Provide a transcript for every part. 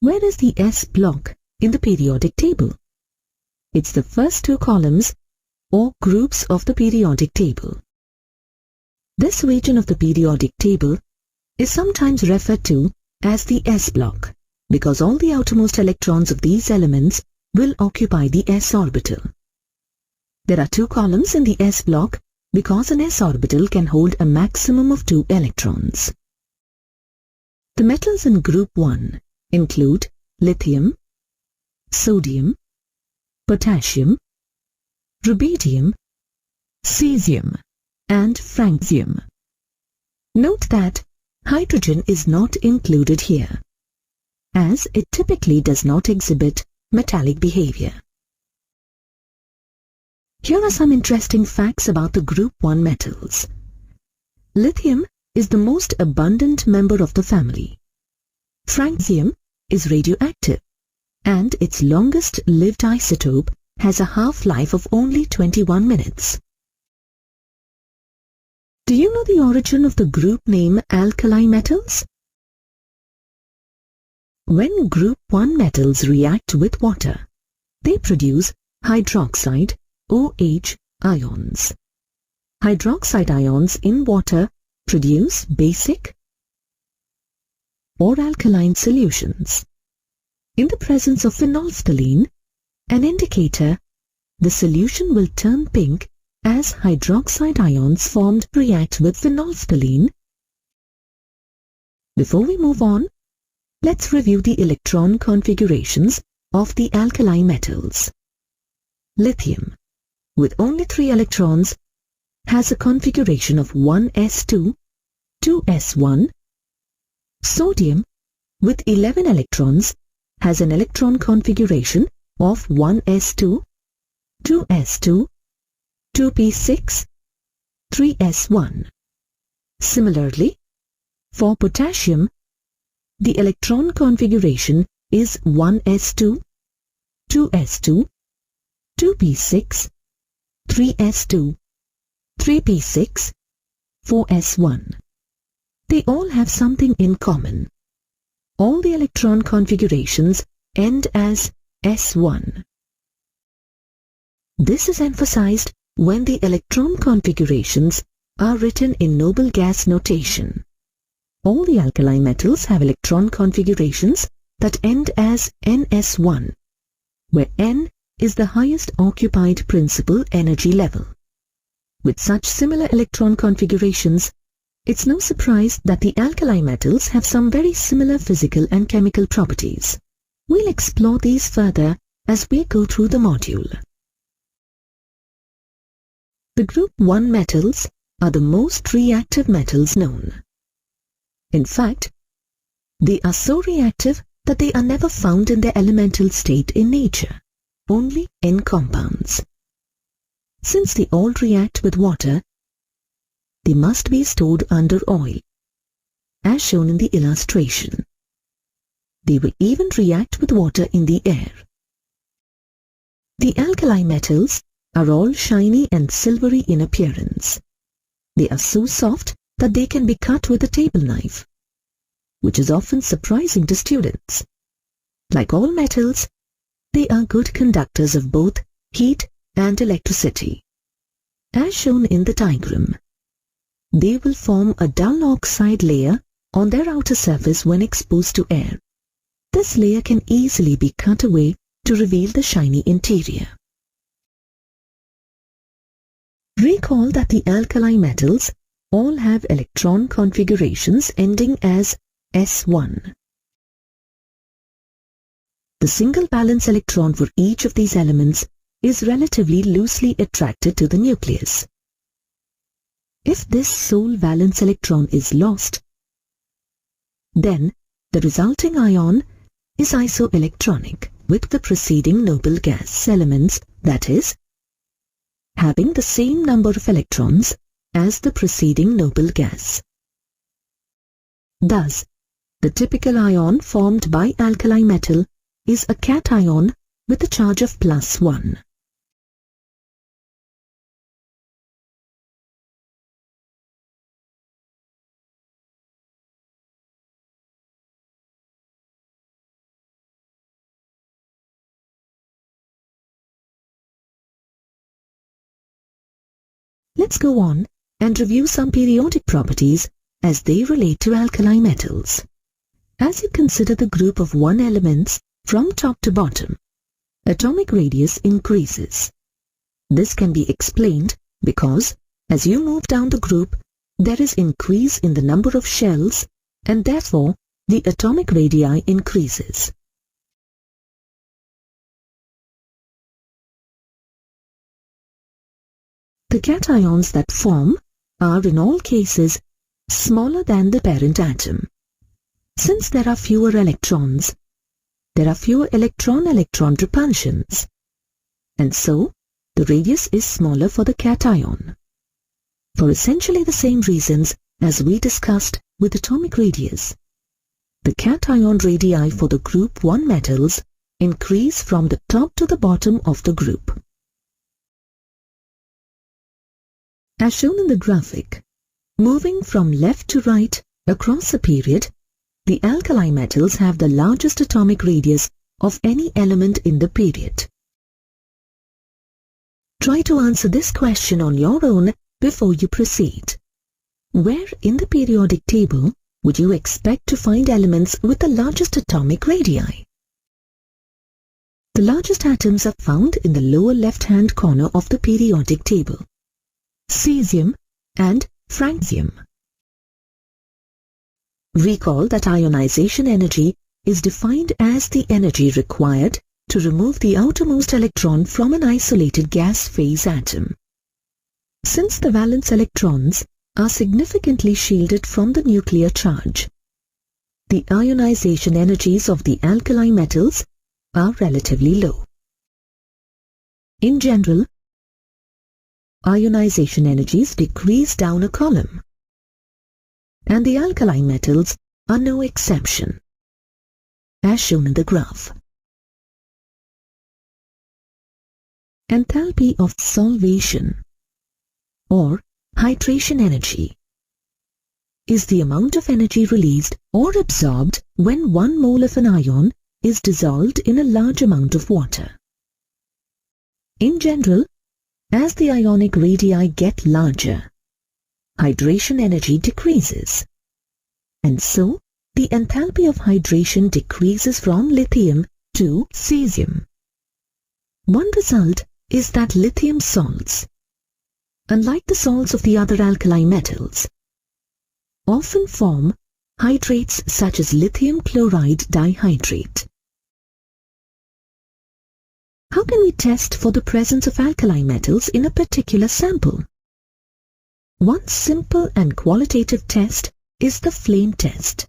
Where is the S block in the periodic table? It's the first two columns or groups of the periodic table. This region of the periodic table is sometimes referred to as the S block because all the outermost electrons of these elements will occupy the S orbital. There are two columns in the S block because an S orbital can hold a maximum of 2 electrons. The metals in group 1 include lithium, sodium, potassium, rubidium, cesium, and francium. Note that hydrogen is not included here, as it typically does not exhibit metallic behavior. Here are some interesting facts about the group 1 metals. Lithium is the most abundant member of the family. Francium is radioactive, and its longest-lived isotope has a half-life of only 21 minutes. Do you know the origin of the group name alkali metals? When group 1 metals react with water, they produce hydroxide OH ions. Hydroxide ions in water produce basic or alkaline solutions. In the presence of phenolphthalein, an indicator, the solution will turn pink as hydroxide ions formed react with phenolphthalein. Before we move on, let's review the electron configurations of the alkali metals. Lithium, with only 3 electrons, has a configuration of 1s2, 2s1. Sodium, with 11 electrons, has an electron configuration of 1s2, 2s2, 2p6, 3s1. Similarly, for potassium, the electron configuration is 1s2, 2s2, 2p6, 3s2, 3p6, 4s1. They all have something in common. All the electron configurations end as s1. This is emphasized when the electron configurations are written in noble gas notation. All the alkali metals have electron configurations that end as ns1, where N is the highest occupied principal energy level. With such similar electron configurations, it's no surprise that the alkali metals have some very similar physical and chemical properties. We'll explore these further as we go through the module. The group 1 metals are the most reactive metals known. In fact, they are so reactive that they are never found in their elemental state in nature, only in compounds. Since they all react with water, they must be stored under oil, as shown in the illustration. They will even react with water in the air. The alkali metals are all shiny and silvery in appearance. They are so soft that they can be cut with a table knife, which is often surprising to students. Like all metals, they are good conductors of both heat and electricity. As shown in the diagram, they will form a dull oxide layer on their outer surface when exposed to air. This layer can easily be cut away to reveal the shiny interior. Recall that the alkali metals all have electron configurations ending as s1. The single valence electron for each of these elements is relatively loosely attracted to the nucleus. If this sole valence electron is lost, then the resulting ion is isoelectronic with the preceding noble gas elements, that is, having the same number of electrons as the preceding noble gas. Thus, the typical ion formed by alkali metal is a cation with a charge of +1. Let's go on and review some periodic properties as they relate to alkali metals. As you consider the group of 1 elements from top to bottom, atomic radius increases. This can be explained because as you move down the group, there is increase in the number of shells and therefore the atomic radii increases. The cations that form are in all cases smaller than the parent atom. Since there are fewer electrons, there are fewer electron-electron repulsions, and so the radius is smaller for the cation. For essentially the same reasons as we discussed with atomic radius, the cation radii for the group 1 metals increase from the top to the bottom of the group. As shown in the graphic, moving from left to right across a period, the alkali metals have the largest atomic radius of any element in the period. Try to answer this question on your own before you proceed. Where in the periodic table would you expect to find elements with the largest atomic radii? The largest atoms are found in the lower left-hand corner of the periodic table: cesium and francium. Recall that ionization energy is defined as the energy required to remove the outermost electron from an isolated gas phase atom. Since the valence electrons are significantly shielded from the nuclear charge, the ionization energies of the alkali metals are relatively low. In general, ionization energies decrease down a column, and the alkali metals are no exception, as shown in the graph. Enthalpy of solvation, or hydration energy, is the amount of energy released or absorbed when 1 mole of an ion is dissolved in a large amount of water. In general, as the ionic radii get larger, hydration energy decreases, and so the enthalpy of hydration decreases from lithium to cesium. One result is that lithium salts, unlike the salts of the other alkali metals, often form hydrates such as lithium chloride dihydrate. How can we test for the presence of alkali metals in a particular sample? One simple and qualitative test is the flame test.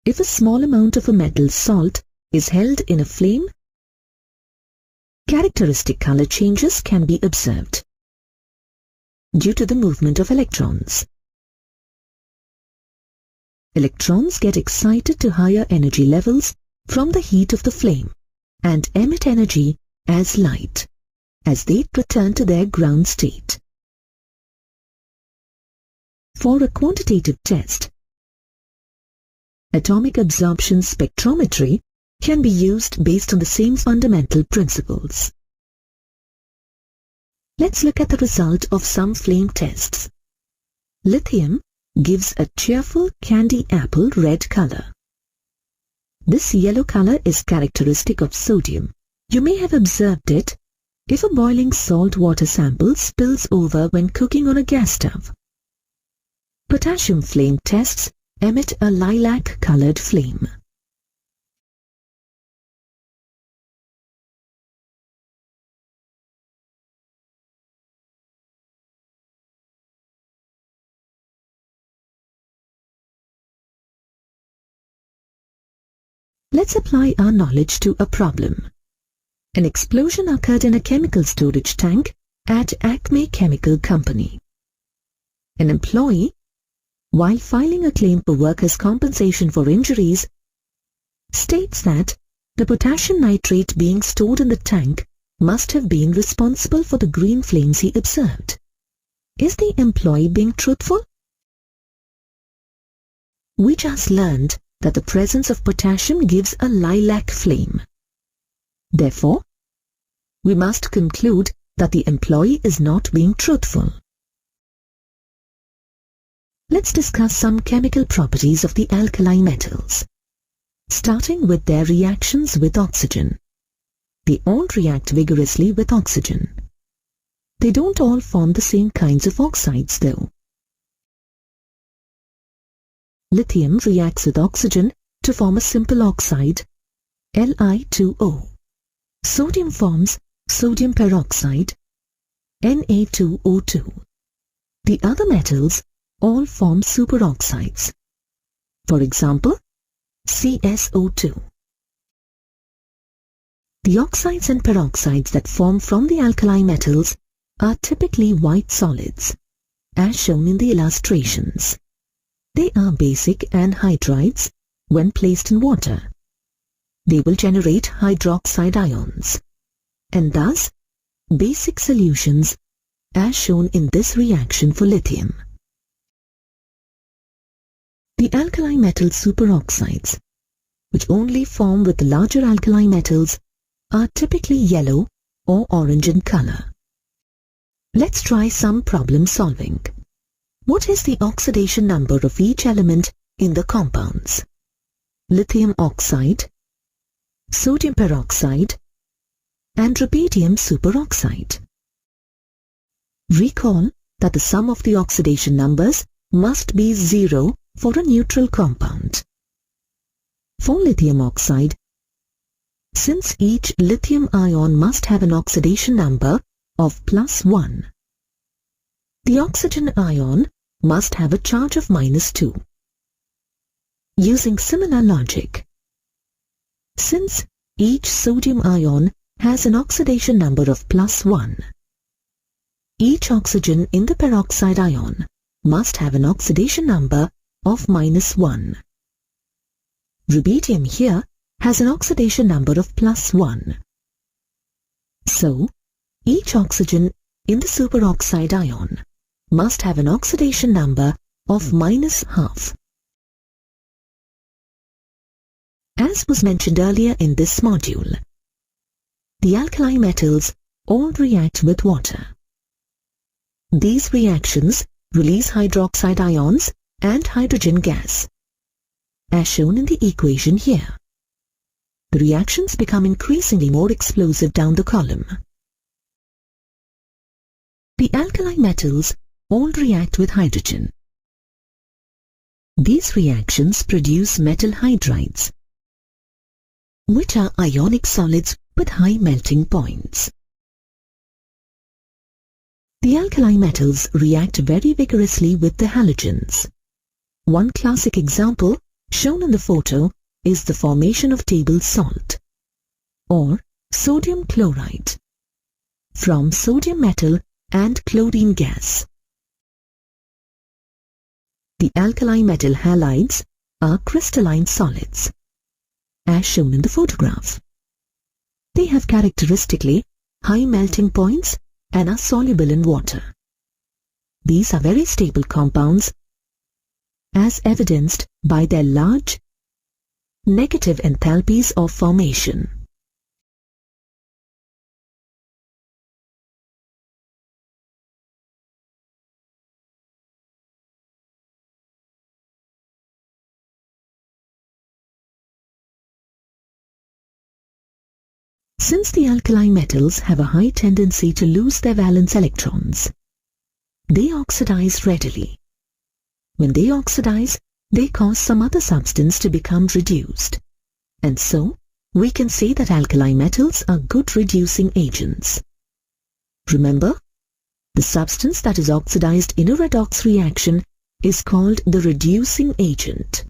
If a small amount of a metal salt is held in a flame, characteristic color changes can be observed due to the movement of electrons. Electrons get excited to higher energy levels from the heat of the flame and emit energy as light as they return to their ground state. For a quantitative test, atomic absorption spectrometry can be used based on the same fundamental principles. Let's look at the result of some flame tests. Lithium gives a cheerful candy apple red color. This yellow color is characteristic of sodium. You may have observed it if a boiling salt water sample spills over when cooking on a gas stove. Potassium flame tests emit a lilac-colored flame. Let's apply our knowledge to a problem. An explosion occurred in a chemical storage tank at Acme Chemical Company. An employee, while filing a claim for workers' compensation for injuries, states that the potassium nitrate being stored in the tank must have been responsible for the green flames he observed. Is the employee being truthful? We just learned that the presence of potassium gives a lilac flame. Therefore, we must conclude that the employee is not being truthful. Let's discuss some chemical properties of the alkali metals, starting with their reactions with oxygen. They all react vigorously with oxygen. They don't all form the same kinds of oxides though. Lithium reacts with oxygen to form a simple oxide, Li2O. Sodium forms sodium peroxide, Na2O2. The other metals all form superoxides. For example, CSO2. The oxides and peroxides that form from the alkali metals are typically white solids, as shown in the illustrations. They are basic anhydrides when placed in water. They will generate hydroxide ions, and thus basic solutions as shown in this reaction for lithium. The alkali metal superoxides, which only form with the larger alkali metals, are typically yellow or orange in color. Let's try some problem solving. What is the oxidation number of each element in the compounds? Lithium oxide, sodium peroxide, and rubidium superoxide. Recall that the sum of the oxidation numbers must be 0 for a neutral compound. For lithium oxide, since each lithium ion must have an oxidation number of +1, the oxygen ion must have a charge of -2. Using similar logic, since each sodium ion has an oxidation number of +1, each oxygen in the peroxide ion must have an oxidation number of -1. Rubidium here has an oxidation number of +1. So, each oxygen in the superoxide ion must have an oxidation number of -1/2. As was mentioned earlier in this module, the alkali metals all react with water. These reactions release hydroxide ions and hydrogen gas, as shown in the equation here. The reactions become increasingly more explosive down the column. The alkali metals all react with hydrogen. These reactions produce metal hydrides, which are ionic solids with high melting points. The alkali metals react very vigorously with the halogens. One classic example shown in the photo is the formation of table salt, or sodium chloride, from sodium metal and chlorine gas. The alkali metal halides are crystalline solids, as shown in the photograph. They have characteristically high melting points and are soluble in water. These are very stable compounds, as evidenced by their large negative enthalpies of formation. Since the alkali metals have a high tendency to lose their valence electrons, they oxidize readily. When they oxidize, they cause some other substance to become reduced. And so, we can say that alkali metals are good reducing agents. Remember, the substance that is oxidized in a redox reaction is called the reducing agent.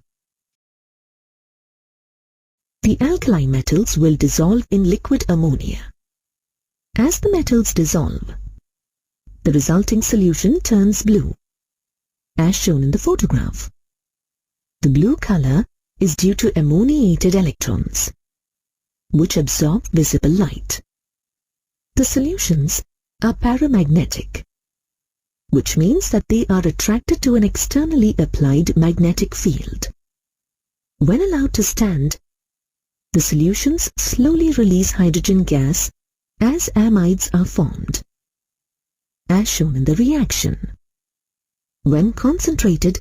The alkali metals will dissolve in liquid ammonia. As the metals dissolve, the resulting solution turns blue, as shown in the photograph. The blue color is due to ammoniated electrons, which absorb visible light. The solutions are paramagnetic, which means that they are attracted to an externally applied magnetic field. When allowed to stand, the solutions slowly release hydrogen gas as amides are formed. as shown in the reaction. When concentrated,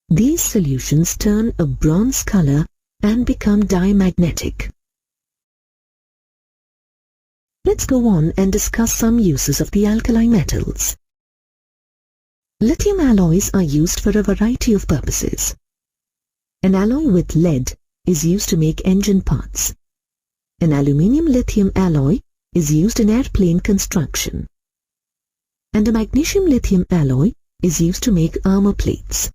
these solutions turn a bronze color and become diamagnetic. Let's go on and discuss some uses of the alkali metals. Lithium alloys are used for a variety of purposes. An alloy with lead is used to make engine parts. An aluminium-lithium alloy is used in airplane construction. And a magnesium-lithium alloy is used to make armor plates.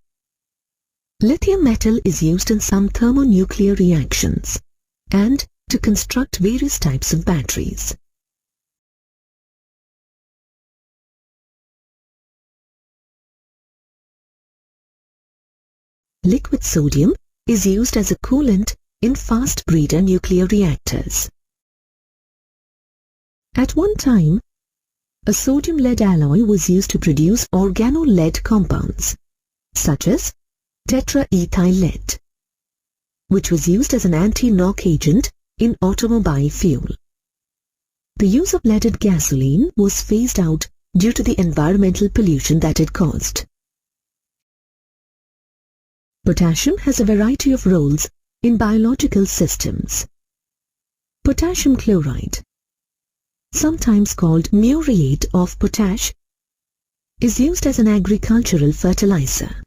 Lithium metal is used in some thermonuclear reactions and to construct various types of batteries. Liquid sodium is used as a coolant in fast breeder nuclear reactors. At one time, a sodium-lead alloy was used to produce organo-lead compounds, such as tetraethyl lead, which was used as an anti-knock agent in automobile fuel. The use of leaded gasoline was phased out due to the environmental pollution that it caused. Potassium has a variety of roles in biological systems. Potassium chloride, sometimes called muriate of potash, is used as an agricultural fertilizer.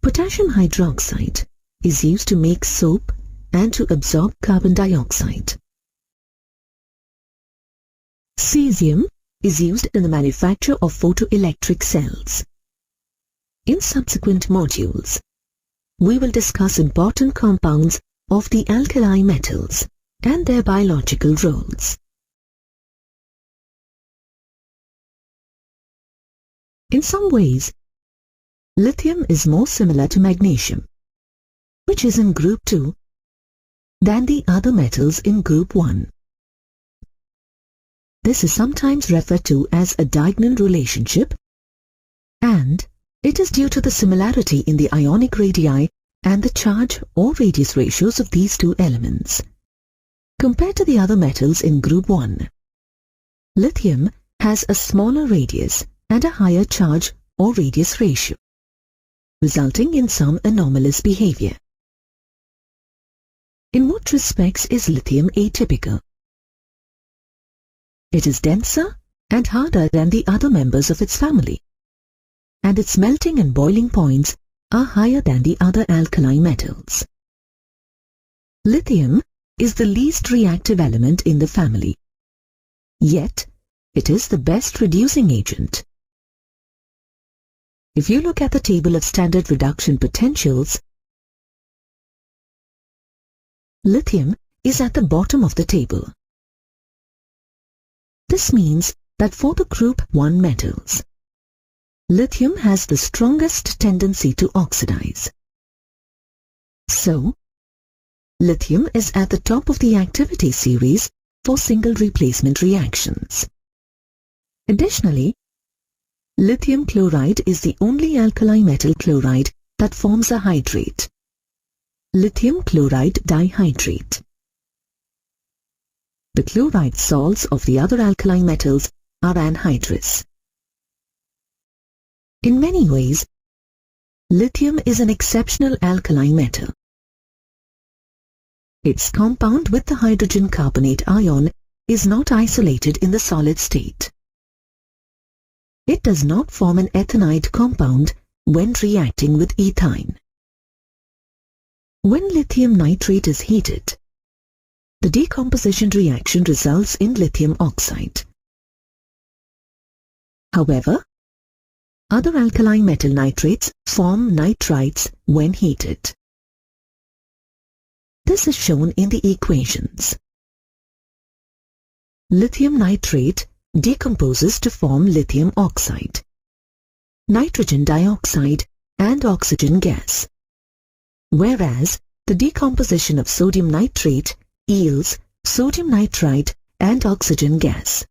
Potassium hydroxide is used to make soap and to absorb carbon dioxide. Cesium is used in the manufacture of photoelectric cells. In subsequent modules, we will discuss important compounds of the alkali metals and their biological roles. In some ways, lithium is more similar to magnesium, which is in group 2, than the other metals in group 1. This is sometimes referred to as a diagonal relationship, and it is due to the similarity in the ionic radii and the charge or radius ratios of these two elements. Compared to the other metals in group 1, lithium has a smaller radius and a higher charge or radius ratio, resulting in some anomalous behavior. In what respects is lithium atypical? It is denser and harder than the other members of its family, and its melting and boiling points are higher than the other alkali metals. Lithium is the least reactive element in the family, yet it is the best reducing agent. If you look at the table of standard reduction potentials, lithium is at the bottom of the table. This means that for the group 1 metals, lithium has the strongest tendency to oxidize. So, lithium is at the top of the activity series for single replacement reactions. Additionally, lithium chloride is the only alkali metal chloride that forms a hydrate, lithium chloride dihydrate. The chloride salts of the other alkali metals are anhydrous. In many ways, lithium is an exceptional alkali metal. Its compound with the hydrogen carbonate ion is not isolated in the solid state. It does not form an ethanide compound when reacting with ethine. When lithium nitrate is heated, the decomposition reaction results in lithium oxide. However, other alkali metal nitrates form nitrites when heated. This is shown in the equations. Lithium nitrate decomposes to form lithium oxide, nitrogen dioxide, and oxygen gas, whereas the decomposition of sodium nitrate yields sodium nitrite and oxygen gas.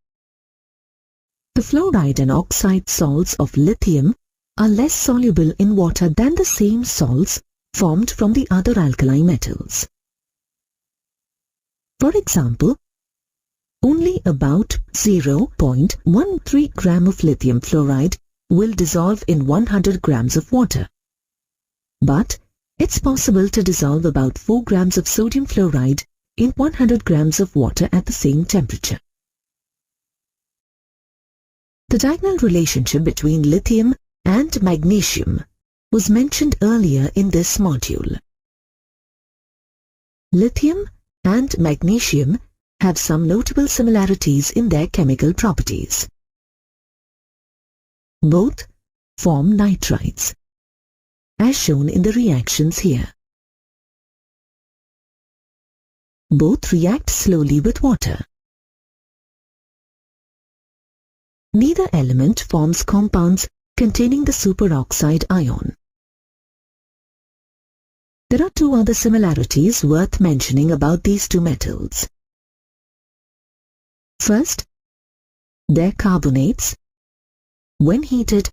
The fluoride and oxide salts of lithium are less soluble in water than the same salts formed from the other alkali metals. For example, only about 0.13 gram of lithium fluoride will dissolve in 100 grams of water. But it's possible to dissolve about 4 grams of sodium fluoride in 100 grams of water at the same temperature. The diagonal relationship between lithium and magnesium was mentioned earlier in this module. Lithium and magnesium have some notable similarities in their chemical properties. Both form nitrides, as shown in the reactions here. Both react slowly with water. Neither element forms compounds containing the superoxide ion. There are two other similarities worth mentioning about these two metals. First, their carbonates, when heated,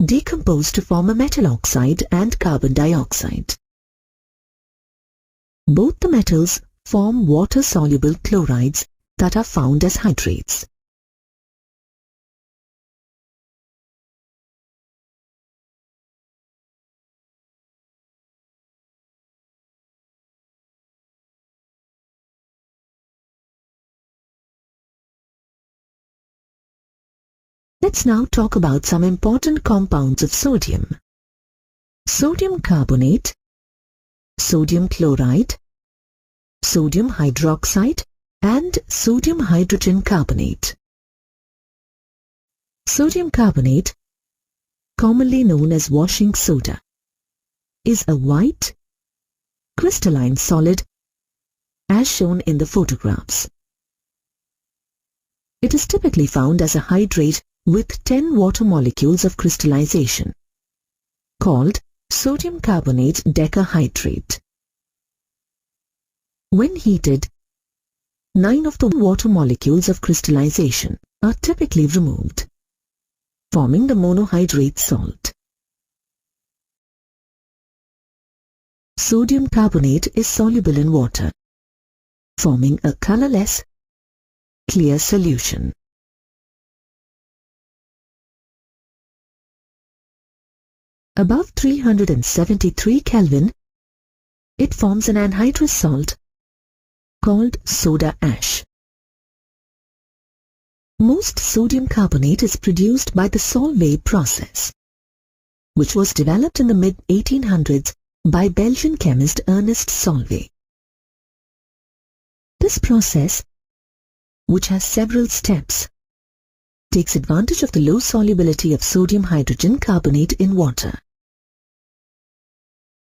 decompose to form a metal oxide and carbon dioxide. Both the metals form water-soluble chlorides that are found as hydrates. Let's now talk about some important compounds of sodium. Sodium carbonate, sodium chloride, sodium hydroxide, and sodium hydrogen carbonate. Sodium carbonate, commonly known as washing soda, is a white, crystalline solid as shown in the photographs. It is typically found as a hydrate with 10 water molecules of crystallization, called sodium carbonate decahydrate. When heated, 9 of the water molecules of crystallization are typically removed, forming the monohydrate salt. Sodium carbonate is soluble in water, forming a colorless, clear solution. Above 373 Kelvin, it forms an anhydrous salt called soda ash. Most sodium carbonate is produced by the Solvay process, which was developed in the mid-1800s by Belgian chemist Ernest Solvay. This process, which has several steps, takes advantage of the low solubility of sodium hydrogen carbonate in water.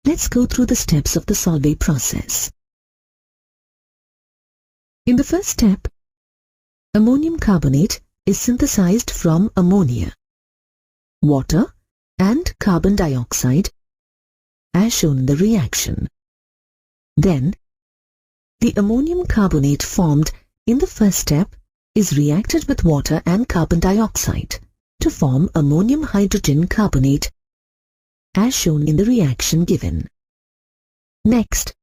Let's go through the steps of the Solvay process. In the first step, ammonium carbonate is synthesized from ammonia, water, and carbon dioxide, as shown in the reaction. Then, the ammonium carbonate formed in the first step is reacted with water and carbon dioxide to form ammonium hydrogen carbonate, as shown in the reaction given. Next,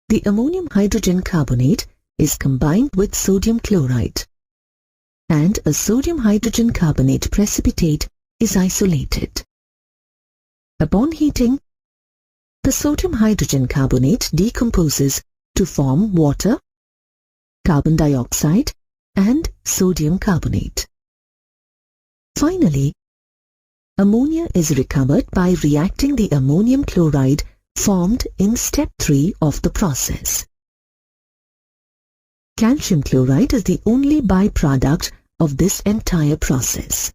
the ammonium hydrogen carbonate is combined with sodium chloride, and a sodium hydrogen carbonate precipitate is isolated. Upon heating, the sodium hydrogen carbonate decomposes to form water, carbon dioxide, and sodium carbonate. Finally, ammonia is recovered by reacting the ammonium chloride formed in step 3 of the process. Calcium chloride is the only byproduct of this entire process.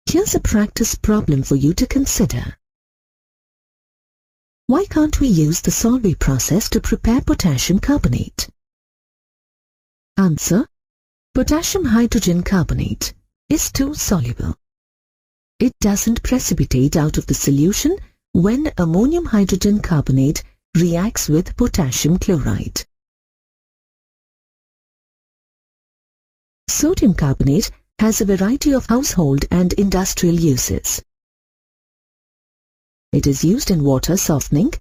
Here's a practice problem for you to consider. Why can't we use the Solvay process to prepare potassium carbonate? Answer: potassium hydrogen carbonate is too soluble. It doesn't precipitate out of the solution when ammonium hydrogen carbonate reacts with potassium chloride. Sodium carbonate has a variety of household and industrial uses. It is used in water softening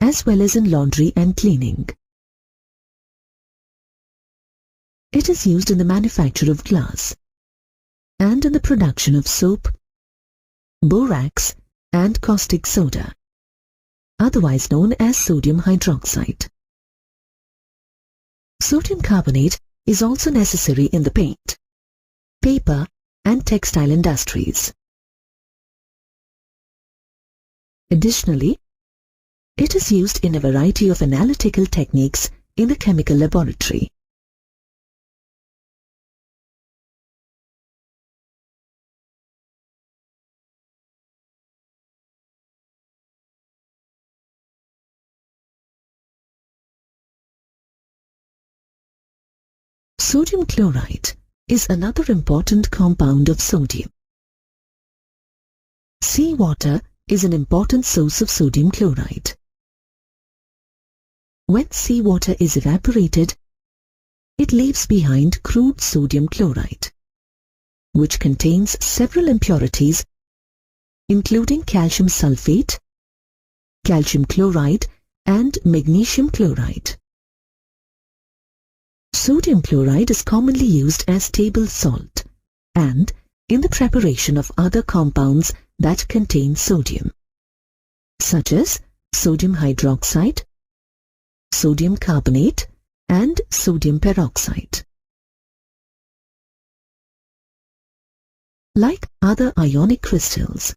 as well as in laundry and cleaning. It is used in the manufacture of glass and in the production of soap, borax and caustic soda, otherwise known as sodium hydroxide. Sodium carbonate is also necessary in the paint, paper and textile industries. Additionally, it is used in a variety of analytical techniques in the chemical laboratory. Sodium chloride is another important compound of sodium. Seawater is an important source of sodium chloride. When seawater is evaporated, it leaves behind crude sodium chloride, which contains several impurities including calcium sulfate, calcium chloride and magnesium chloride. Sodium chloride is commonly used as table salt and in the preparation of other compounds that contain sodium, such as sodium hydroxide, sodium carbonate and sodium peroxide. Like other ionic crystals,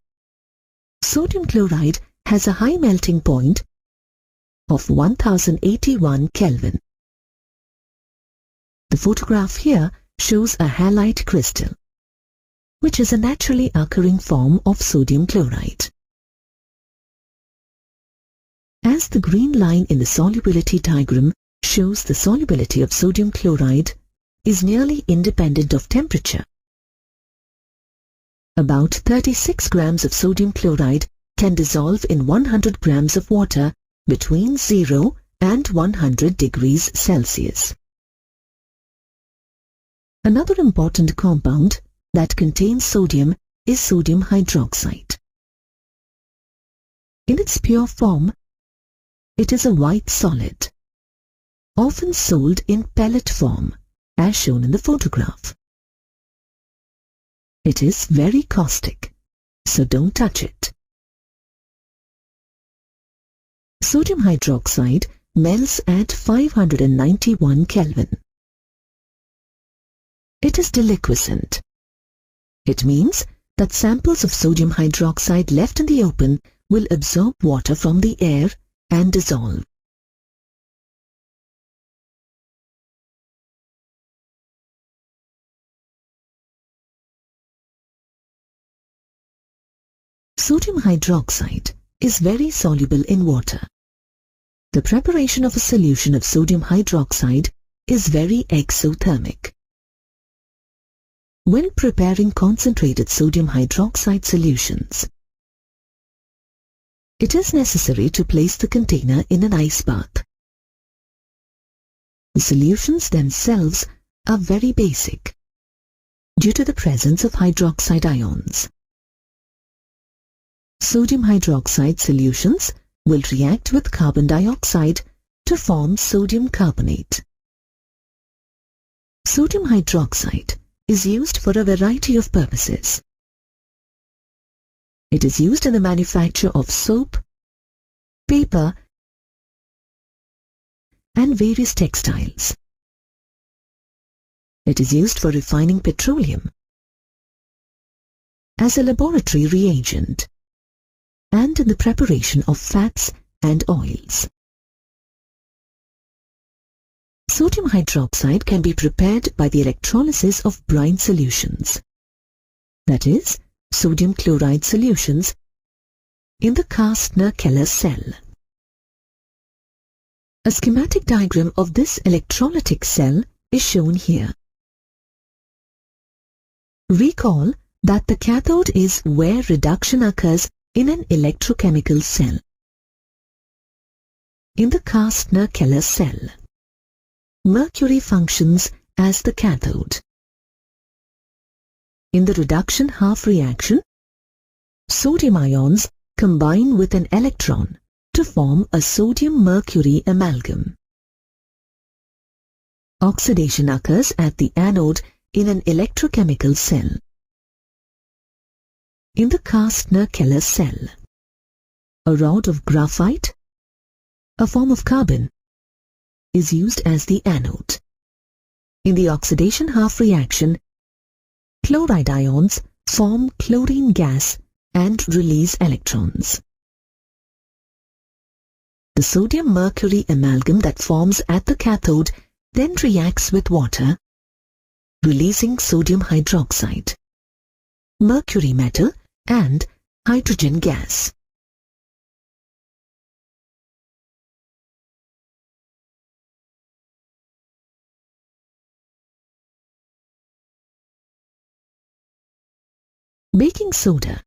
sodium chloride has a high melting point of 1081 Kelvin. The photograph here shows a halite crystal, which is a naturally occurring form of sodium chloride. As the green line in the solubility diagram shows, the solubility of sodium chloride is nearly independent of temperature. About 36 grams of sodium chloride can dissolve in 100 grams of water between 0 and 100 degrees Celsius. Another important compound that contains sodium is sodium hydroxide. In its pure form, it is a white solid, often sold in pellet form, as shown in the photograph. It is very caustic, so don't touch it. Sodium hydroxide melts at 591 Kelvin. It is deliquescent. It means that samples of sodium hydroxide left in the open will absorb water from the air and dissolve. Sodium hydroxide is very soluble in water. The preparation of a solution of sodium hydroxide is very exothermic. When preparing concentrated sodium hydroxide solutions, it is necessary to place the container in an ice bath. The solutions themselves are very basic due to the presence of hydroxide ions. Sodium hydroxide solutions will react with carbon dioxide to form sodium carbonate. Sodium hydroxide is used for a variety of purposes. It is used in the manufacture of soap, paper, and various textiles. It is used for refining petroleum, as a laboratory reagent, and in the preparation of fats and oils. Sodium hydroxide can be prepared by the electrolysis of brine solutions, that is, sodium chloride solutions, in the Kastner-Keller cell. A schematic diagram of this electrolytic cell is shown here. Recall that the cathode is where reduction occurs in an electrochemical cell. In the Kastner-Keller cell, mercury functions as the cathode. In the reduction half reaction, sodium ions combine with an electron to form a sodium-mercury amalgam. Oxidation occurs at the anode in an electrochemical cell. In the Kastner-Keller cell, a rod of graphite, a form of carbon, is used as the anode. In the oxidation half reaction, chloride ions form chlorine gas and release electrons. The sodium-mercury amalgam that forms at the cathode then reacts with water, releasing sodium hydroxide, mercury metal, and hydrogen gas. Baking soda,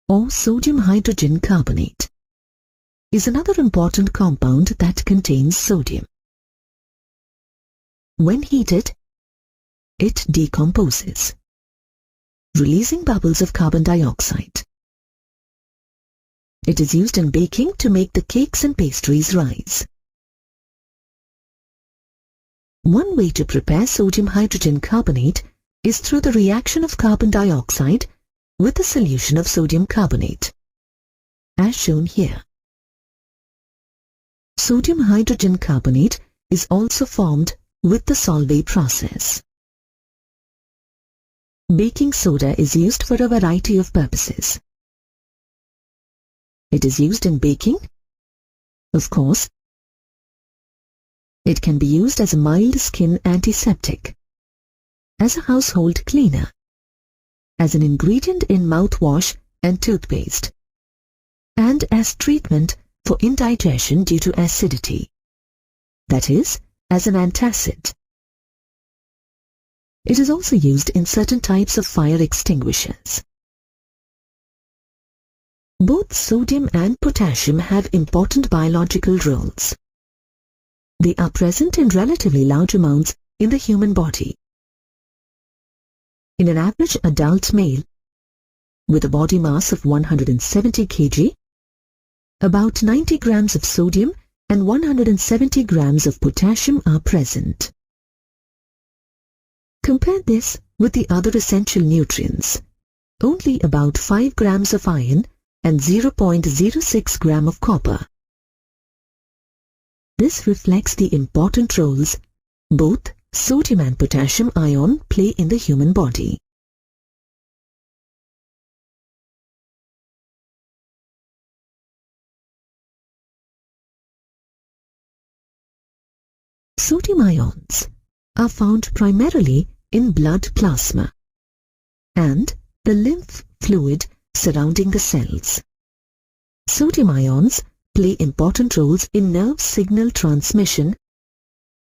or sodium hydrogen carbonate, is another important compound that contains sodium. When heated, it decomposes, releasing bubbles of carbon dioxide. It is used in baking to make the cakes and pastries rise. One way to prepare sodium hydrogen carbonate is through the reaction of carbon dioxide with a solution of sodium carbonate, as shown here. Sodium hydrogen carbonate is also formed with the Solvay process. Baking soda is used for a variety of purposes. It is used in baking, of course. It can be used as a mild skin antiseptic, as a household cleaner, as an ingredient in mouthwash and toothpaste, and as treatment for indigestion due to acidity, that is, as an antacid. It is also used in certain types of fire extinguishers. Both sodium and potassium have important biological roles. They are present in relatively large amounts in the human body. In an average adult male with a body mass of 170 kg, about 90 grams of sodium and 170 grams of potassium are present. Compare this with the other essential nutrients. Only about 5 grams of iron and 0.06 gram of copper. This reflects the important roles both sodium and potassium ion play in the human body. Sodium ions are found primarily in blood plasma and the lymph fluid surrounding the cells. Sodium ions play important roles in nerve signal transmission,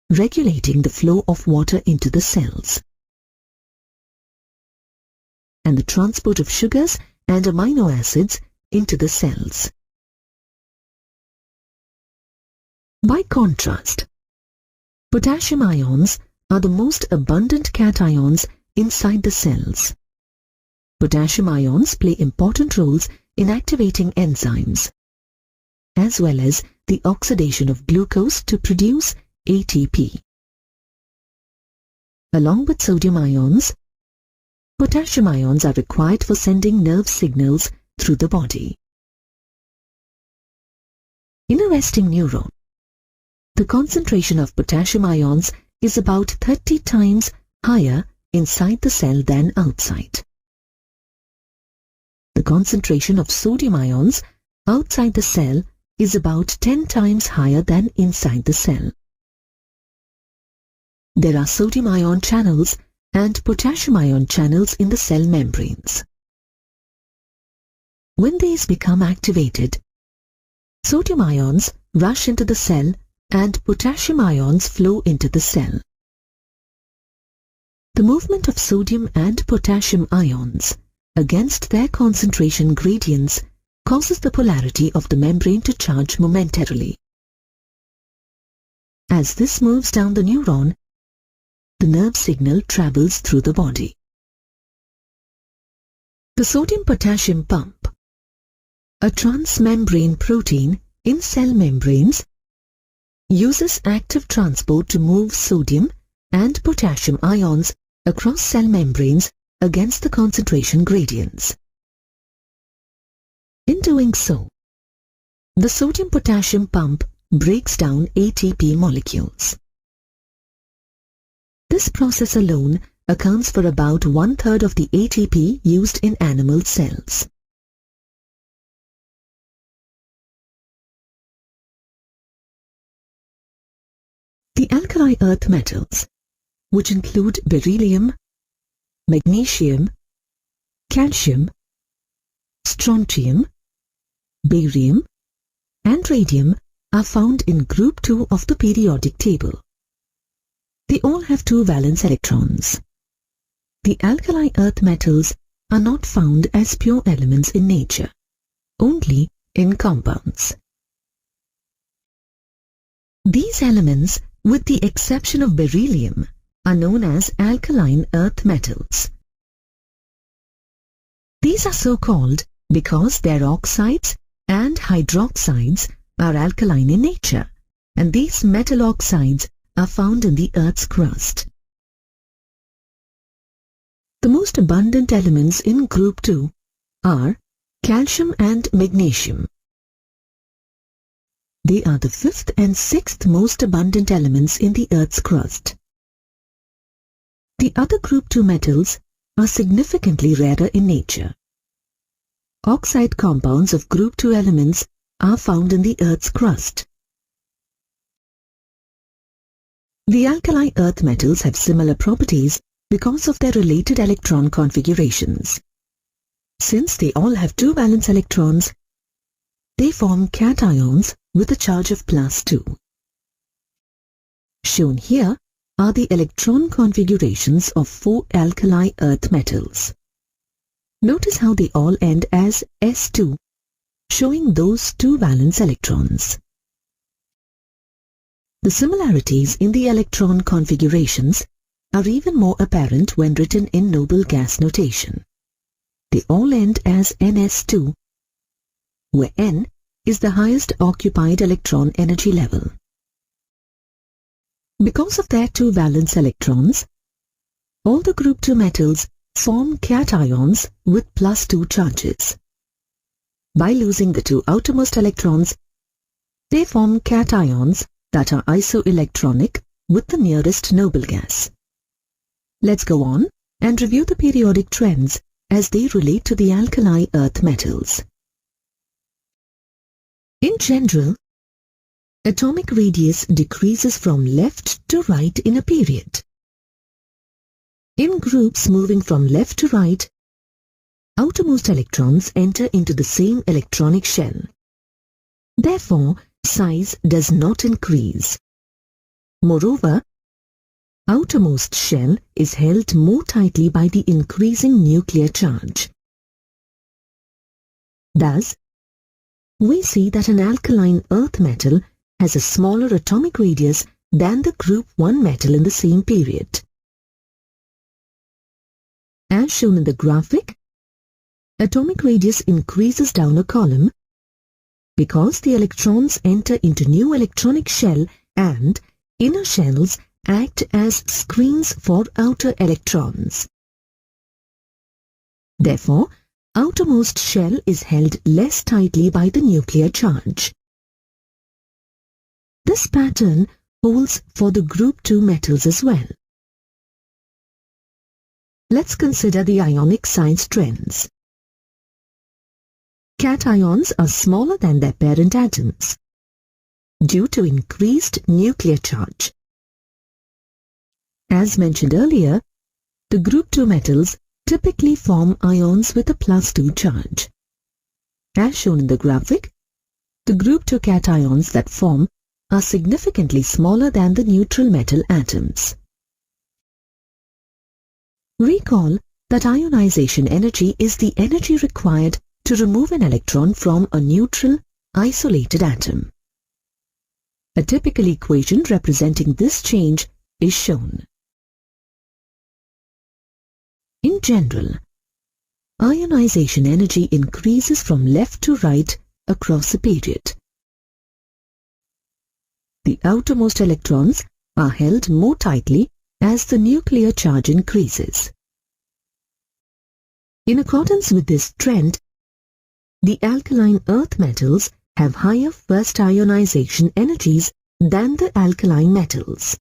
regulating the flow of water into the cells, and the transport of sugars and amino acids into the cells. By contrast, potassium ions are the most abundant cations inside the cells. Potassium ions play important roles in activating enzymes, as well as the oxidation of glucose to produce ATP. Along with sodium ions, potassium ions are required for sending nerve signals through the body. In a resting neuron, the concentration of potassium ions is about 30 times higher inside the cell than outside. The concentration of sodium ions outside the cell is about 10 times higher than inside the cell. There are sodium ion channels and potassium ion channels in the cell membranes. When these become activated, sodium ions rush into the cell and potassium ions flow into the cell. The movement of sodium and potassium ions against their concentration gradients causes the polarity of the membrane to charge momentarily. As this moves down the neuron, the nerve signal travels through the body. The sodium-potassium pump, a transmembrane protein in cell membranes, uses active transport to move sodium and potassium ions across cell membranes against the concentration gradients. In doing so, the sodium-potassium pump breaks down ATP molecules. This process alone accounts for about 1/3 of the ATP used in animal cells. The alkali earth metals, which include beryllium, magnesium, calcium, strontium, barium, and radium, are found in group 2 of the periodic table. They all have 2 valence electrons. The alkali earth metals are not found as pure elements in nature, only in compounds. These elements, with the exception of beryllium, are known as alkaline earth metals. These are so called because their oxides and hydroxides are alkaline in nature, and these metal oxides are found in the Earth's crust. The most abundant elements in group 2 are calcium and magnesium. They are the 5th and 6th most abundant elements in the Earth's crust. The other group 2 metals are significantly rarer in nature. Oxide compounds of group 2 elements are found in the Earth's crust. The alkali earth metals have similar properties because of their related electron configurations. Since they all have 2 valence electrons, they form cations with a charge of +2. Shown here are the electron configurations of 4 alkali earth metals. Notice how they all end as S2, showing those 2 valence electrons. The similarities in the electron configurations are even more apparent when written in noble gas notation. They all end as Ns2, where N is the highest occupied electron energy level. Because of their 2 valence electrons, all the group 2 metals form cations with +2 charges. By losing the 2 outermost electrons, they form cations that are isoelectronic with the nearest noble gas. Let's go on and review the periodic trends as they relate to the alkali earth metals. In general, atomic radius decreases from left to right in a period. In groups moving from left to right, outermost electrons enter into the same electronic shell. Therefore, size does not increase. Moreover, outermost shell is held more tightly by the increasing nuclear charge. Thus, we see that an alkaline earth metal has a smaller atomic radius than the group 1 metal in the same period. As shown in the graphic, atomic radius increases down a column because the electrons enter into new electronic shell and inner shells act as screens for outer electrons. Therefore, outermost shell is held less tightly by the nuclear charge. This pattern holds for the group 2 metals as well. Let's consider the ionic size trends. Cations are smaller than their parent atoms due to increased nuclear charge. As mentioned earlier, the group 2 metals typically form ions with a +2 charge. As shown in the graphic, the group 2 cations that form are significantly smaller than the neutral metal atoms. Recall that ionization energy is the energy required to remove an electron from a neutral, isolated atom. A typical equation representing this change is shown. In general, ionization energy increases from left to right across a period. the outermost electrons are held more tightly as the nuclear charge increases. In accordance with this trend, the alkaline earth metals have higher first ionization energies than the alkaline metals.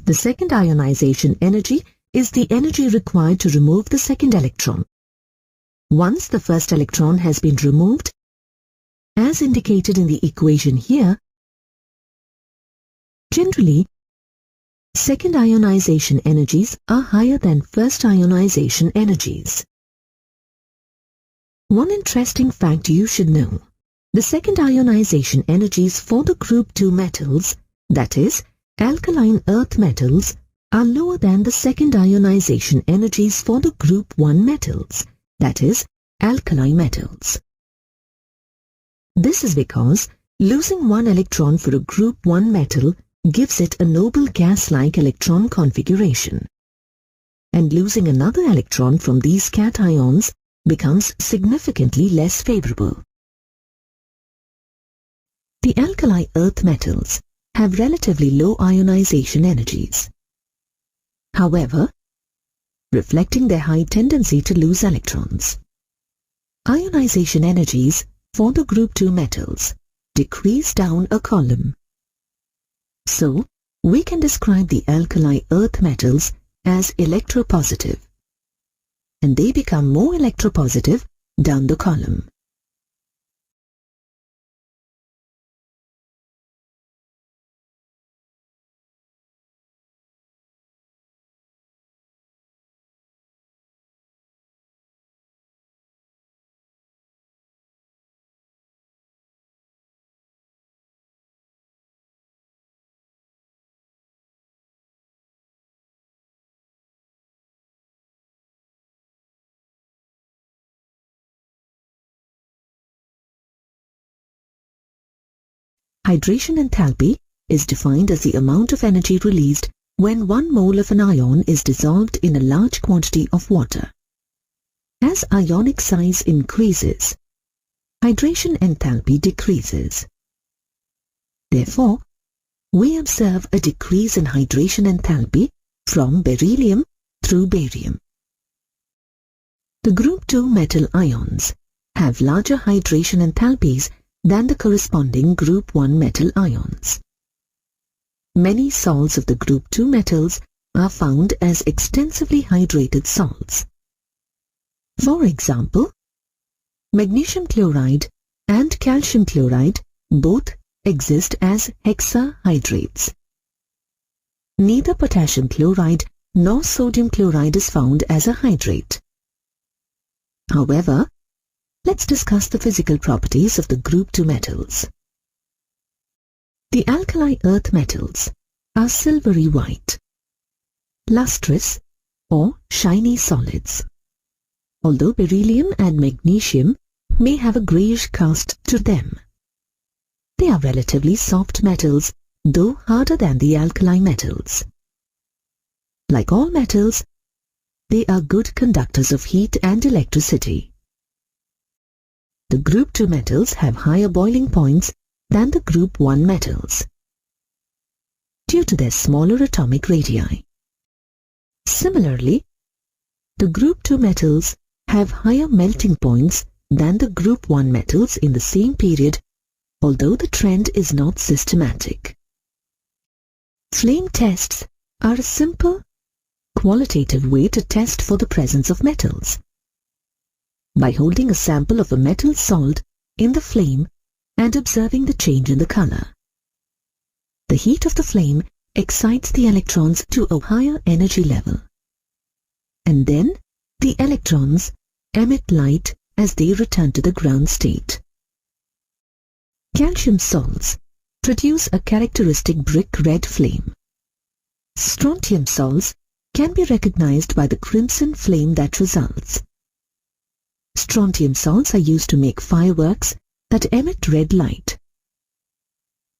The second ionization energy is the energy required to remove the second electron. Once the first electron has been removed, as indicated in the equation here, generally, second ionization energies are higher than first ionization energies. One interesting fact you should know: the second ionization energies for the group 2 metals, that is, alkaline earth metals, are lower than the second ionization energies for the group 1 metals, that is, alkali metals. This is because losing one electron for a group 1 metal gives it a noble gas-like electron configuration, and losing another electron from these cations becomes significantly less favorable. The alkali earth metals have relatively low ionization energies. However, reflecting their high tendency to lose electrons, ionization energies for the group 2 metals decrease down a column. So, we can describe the alkali earth metals as electropositive, and they become more electropositive down the column. Hydration enthalpy is defined as the amount of energy released when 1 mole of an ion is dissolved in a large quantity of water. As ionic size increases, hydration enthalpy decreases. Therefore, we observe a decrease in hydration enthalpy from beryllium through barium. The group 2 metal ions have larger hydration enthalpies than the corresponding group 1 metal ions. Many salts of the group 2 metals are found as extensively hydrated salts. For example, magnesium chloride and calcium chloride both exist as hexahydrates. Neither potassium chloride nor sodium chloride is found as a hydrate. However, let's discuss the physical properties of the group 2 metals. The alkali earth metals are silvery white, lustrous or shiny solids, although beryllium and magnesium may have a greyish cast to them. They are relatively soft metals, though harder than the alkali metals. Like all metals, they are good conductors of heat and electricity. The group 2 metals have higher boiling points than the group 1 metals due to their smaller atomic radii. Similarly, the group 2 metals have higher melting points than the group 1 metals in the same period, although the trend is not systematic. Flame tests are a simple, qualitative way to test for the presence of metals. By holding a sample of a metal salt in the flame and observing the change in the color. The heat of the flame excites the electrons to a higher energy level, and then the electrons emit light as they return to the ground state. Calcium salts produce a characteristic brick red flame. Strontium salts can be recognized by the crimson flame that results. Strontium salts are used to make fireworks that emit red light.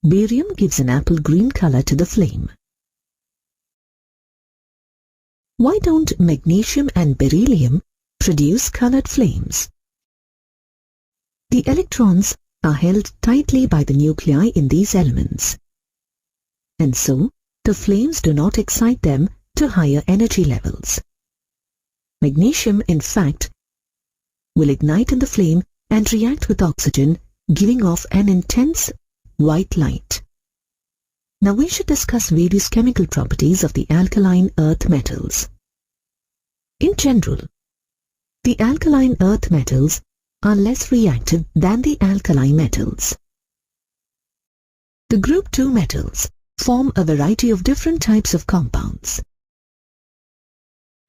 Barium gives an apple green color to the flame. Why don't magnesium and beryllium produce colored flames? The electrons are held tightly by the nuclei in these elements, and so the flames do not excite them to higher energy levels. Magnesium, in fact, will ignite in the flame and react with oxygen, giving off an intense white light. Now we should discuss various chemical properties of the alkaline earth metals. In general, the alkaline earth metals are less reactive than the alkali metals. The group 2 metals form a variety of different types of compounds.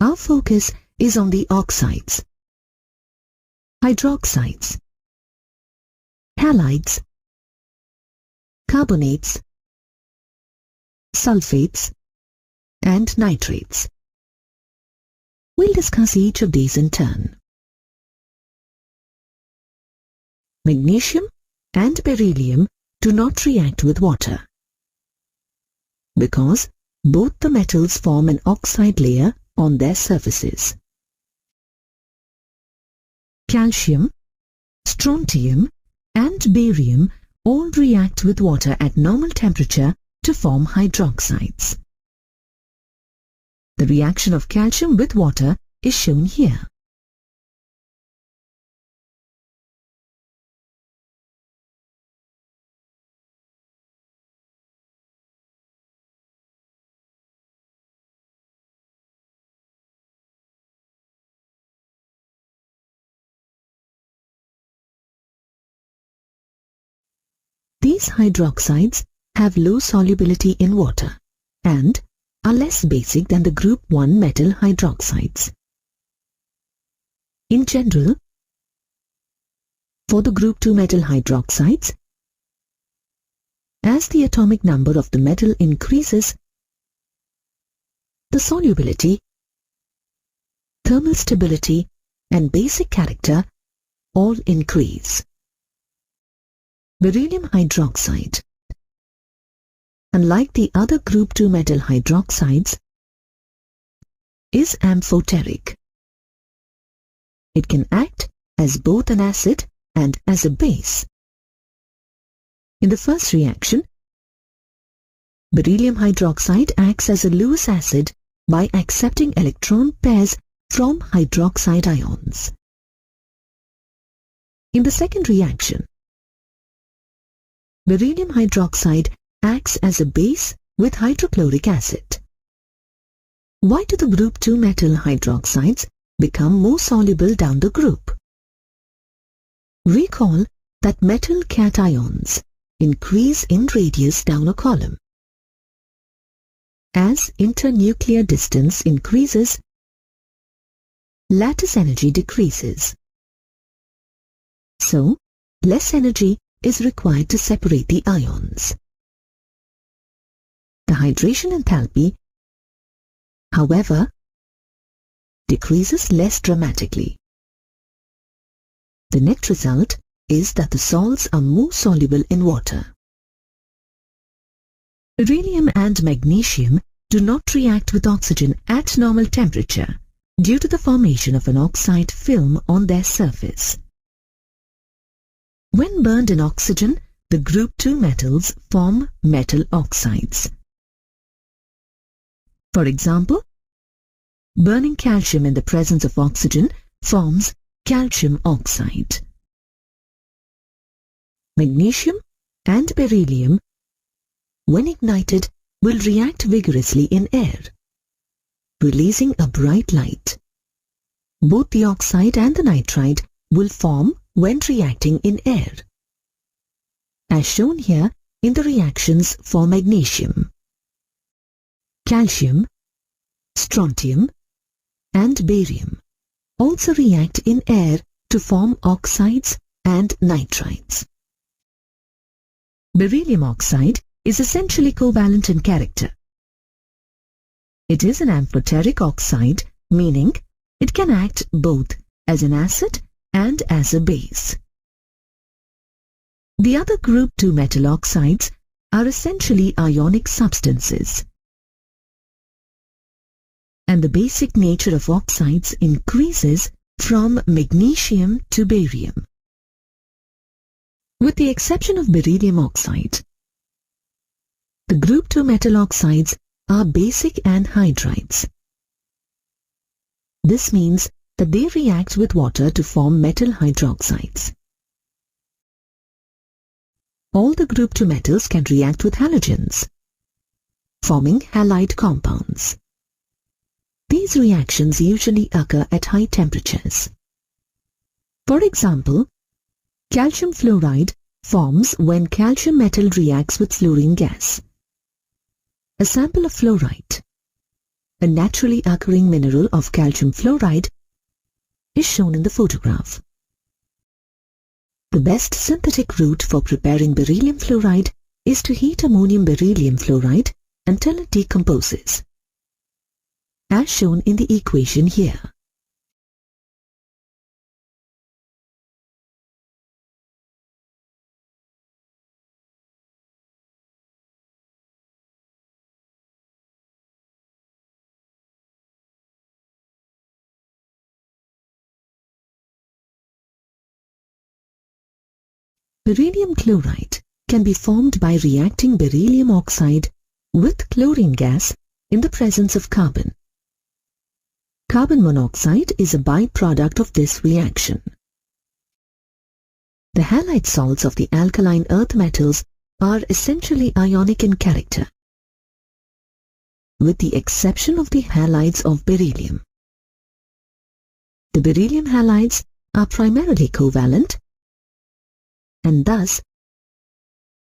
Our focus is on the oxides, hydroxides, halides, carbonates, sulfates, and nitrates. We'll discuss each of these in turn. Magnesium and beryllium do not react with water because both the metals form an oxide layer on their surfaces. Calcium, strontium, and barium all react with water at normal temperature to form hydroxides. The reaction of calcium with water is shown here. These hydroxides have low solubility in water and are less basic than the group 1 metal hydroxides. In general, for the group 2 metal hydroxides, as the atomic number of the metal increases, the solubility, thermal stability, and basic character all increase. Beryllium hydroxide, unlike the other group 2 metal hydroxides, is amphoteric. It can act as both an acid and as a base. In the first reaction, beryllium hydroxide acts as a Lewis acid by accepting electron pairs from hydroxide ions. In the second reaction, beryllium hydroxide acts as a base with hydrochloric acid. Why do the group 2 metal hydroxides become more soluble down the group? Recall that metal cations increase in radius down a column. As internuclear distance increases, lattice energy decreases. So, less energy is required to separate the ions. The hydration enthalpy, however, decreases less dramatically. The net result is that the salts are more soluble in water. Beryllium and magnesium do not react with oxygen at normal temperature due to the formation of an oxide film on their surface. When burned in oxygen, the group 2 metals form metal oxides. For example, burning calcium in the presence of oxygen forms calcium oxide. Magnesium and beryllium, when ignited, will react vigorously in air, releasing a bright light. Both the oxide and the nitride will form when reacting in air, as shown here in the reactions for magnesium. Calcium, strontium, and barium also react in air to form oxides and nitrides. Beryllium oxide is essentially covalent in character. It is an amphoteric oxide, meaning it can act both as an acid and as a base. The other group 2 metal oxides are essentially ionic substances, and the basic nature of oxides increases from magnesium to barium. With the exception of beryllium oxide, the group 2 metal oxides are basic anhydrides. This means that they react with water to form metal hydroxides. All the group 2 metals can react with halogens, forming halide compounds. These reactions usually occur at high temperatures. For example, calcium fluoride forms when calcium metal reacts with fluorine gas. A sample of fluorite, a naturally occurring mineral of calcium fluoride, is shown in the photograph. The best synthetic route for preparing beryllium fluoride is to heat ammonium beryllium fluoride until it decomposes, as shown in the equation here. Beryllium chloride can be formed by reacting beryllium oxide with chlorine gas in the presence of carbon. Carbon monoxide is a byproduct of this reaction. The halide salts of the alkaline earth metals are essentially ionic in character, with the exception of the halides of beryllium. The beryllium halides are primarily covalent and thus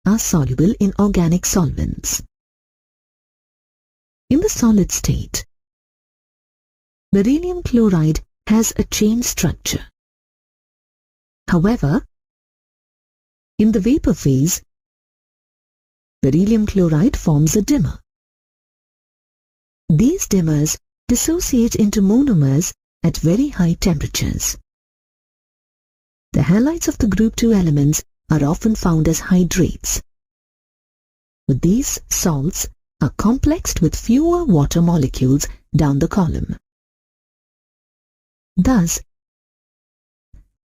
are soluble in organic solvents. In the solid state, beryllium chloride has a chain structure. However, in the vapor phase, beryllium chloride forms a dimmer. These dimmers dissociate into monomers at very high temperatures. The halides of the group 2 elements are often found as hydrates, but these salts are complexed with fewer water molecules down the column. Thus,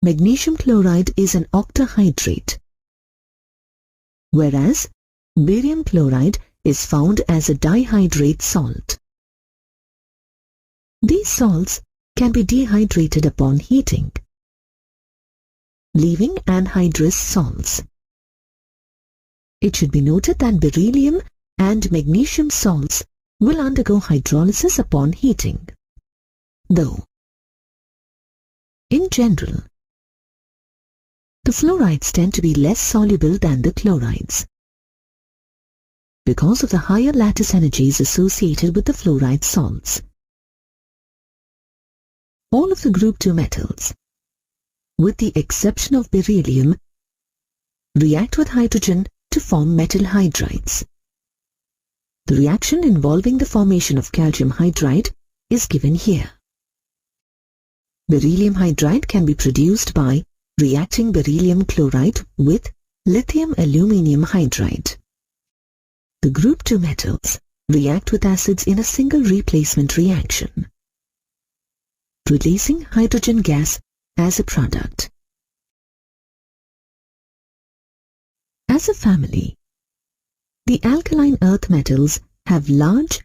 magnesium chloride is an octahydrate, whereas barium chloride is found as a dihydrate salt. These salts can be dehydrated upon heating, leaving anhydrous salts. It should be noted that beryllium and magnesium salts will undergo hydrolysis upon heating, though, in general, the fluorides tend to be less soluble than the chlorides because of the higher lattice energies associated with the fluoride salts. All of the group 2 metals, with the exception of beryllium, react with hydrogen to form metal hydrides. The reaction involving the formation of calcium hydride is given here. Beryllium hydride can be produced by reacting beryllium chloride with lithium aluminium hydride. The group 2 metals react with acids in a single replacement reaction, releasing hydrogen gas as a product. As a family, the alkaline earth metals have large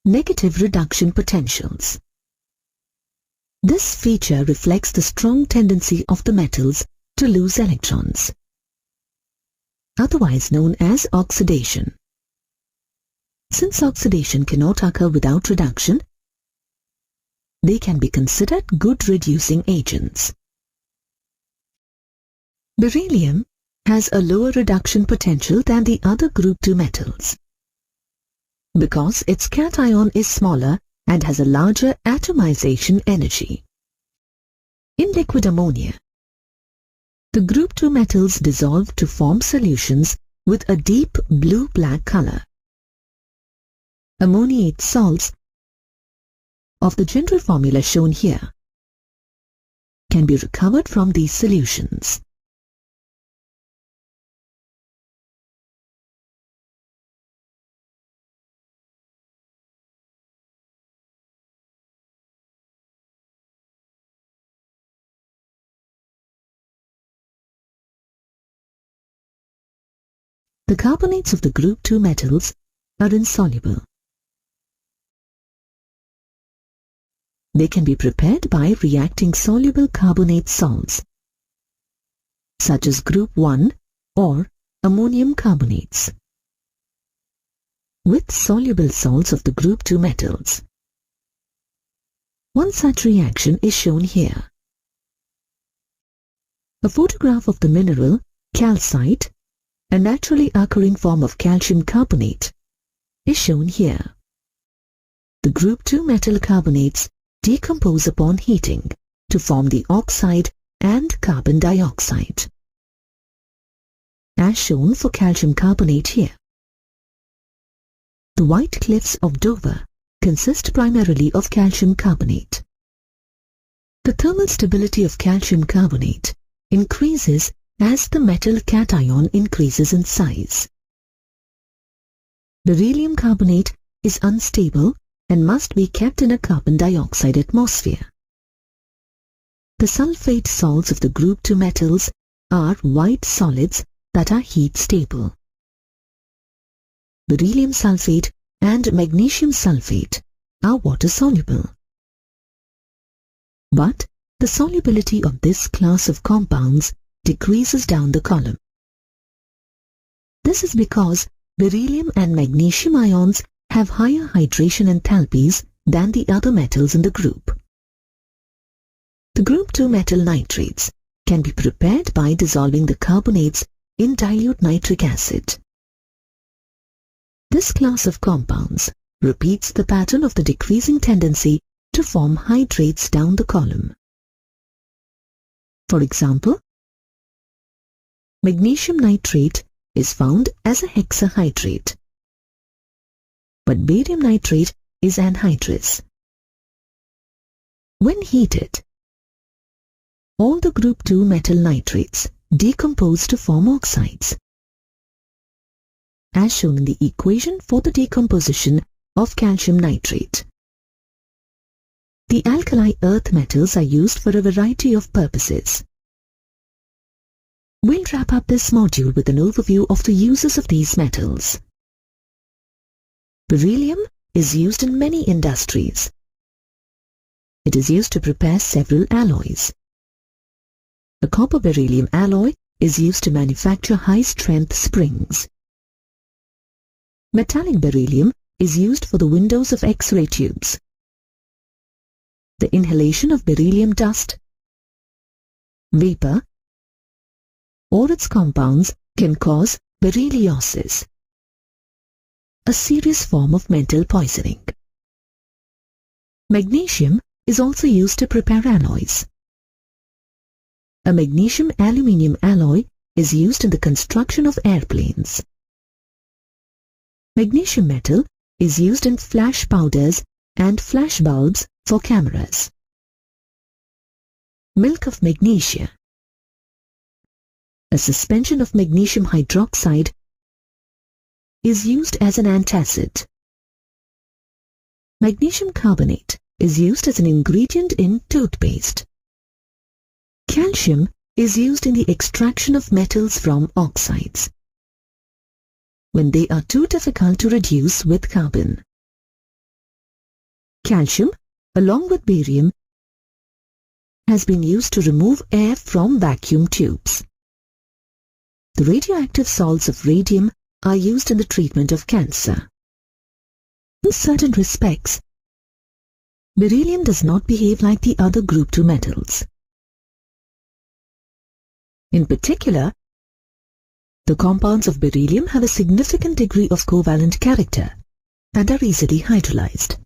negative reduction potentials. This feature reflects the strong tendency of the metals to lose electrons, otherwise known as oxidation. Since oxidation cannot occur without reduction, they can be considered good reducing agents. Beryllium has a lower reduction potential than the other group 2 metals because its cation is smaller and has a larger atomization energy. In liquid ammonia, the group 2 metals dissolve to form solutions with a deep blue-black color. Ammoniate salts of the general formula shown here can be recovered from these solutions. the carbonates of the group 2 metals are insoluble. They can be prepared by reacting soluble carbonate salts, such as group 1 or ammonium carbonates, with soluble salts of the group 2 metals. One such reaction is shown here. A photograph of the mineral calcite, a naturally occurring form of calcium carbonate, is shown here. The group 2 metal carbonates decompose upon heating to form the oxide and carbon dioxide, as shown for calcium carbonate here. The White Cliffs of Dover consist primarily of calcium carbonate. The thermal stability of calcium carbonate increases as the metal cation increases in size. Beryllium carbonate is unstable and must be kept in a carbon dioxide atmosphere. The sulfate salts of the group 2 metals are white solids that are heat stable. Beryllium sulfate and magnesium sulfate are water soluble. But the solubility of this class of compounds decreases down the column. This is because beryllium and magnesium ions have higher hydration enthalpies than the other metals in the group. The group 2 metal nitrates can be prepared by dissolving the carbonates in dilute nitric acid. This class of compounds repeats the pattern of the decreasing tendency to form hydrates down the column. For example, magnesium nitrate is found as a hexahydrate, but barium nitrate is anhydrous. When heated, all the group 2 metal nitrates decompose to form oxides, as shown in the equation for the decomposition of calcium nitrate. The alkali earth metals are used for a variety of purposes. We'll wrap up this module with an overview of the uses of these metals. Beryllium is used in many industries. It is used to prepare several alloys. A copper-beryllium alloy is used to manufacture high-strength springs. Metallic beryllium is used for the windows of X-ray tubes. The inhalation of beryllium dust, vapor, or its compounds can cause berylliosis, a serious form of mental poisoning. Magnesium is also used to prepare alloys. A magnesium-aluminium alloy is used in the construction of airplanes. Magnesium metal is used in flash powders and flash bulbs for cameras. Milk of magnesia, a suspension of magnesium hydroxide, is used as an antacid. Magnesium carbonate is used as an ingredient in toothpaste. Calcium is used in the extraction of metals from oxides, when they are too difficult to reduce with carbon. Calcium, along with barium, has been used to remove air from vacuum tubes. The radioactive salts of radium are used in the treatment of cancer. In certain respects, beryllium does not behave like the other group 2 metals. In particular, the compounds of beryllium have a significant degree of covalent character and are easily hydrolyzed.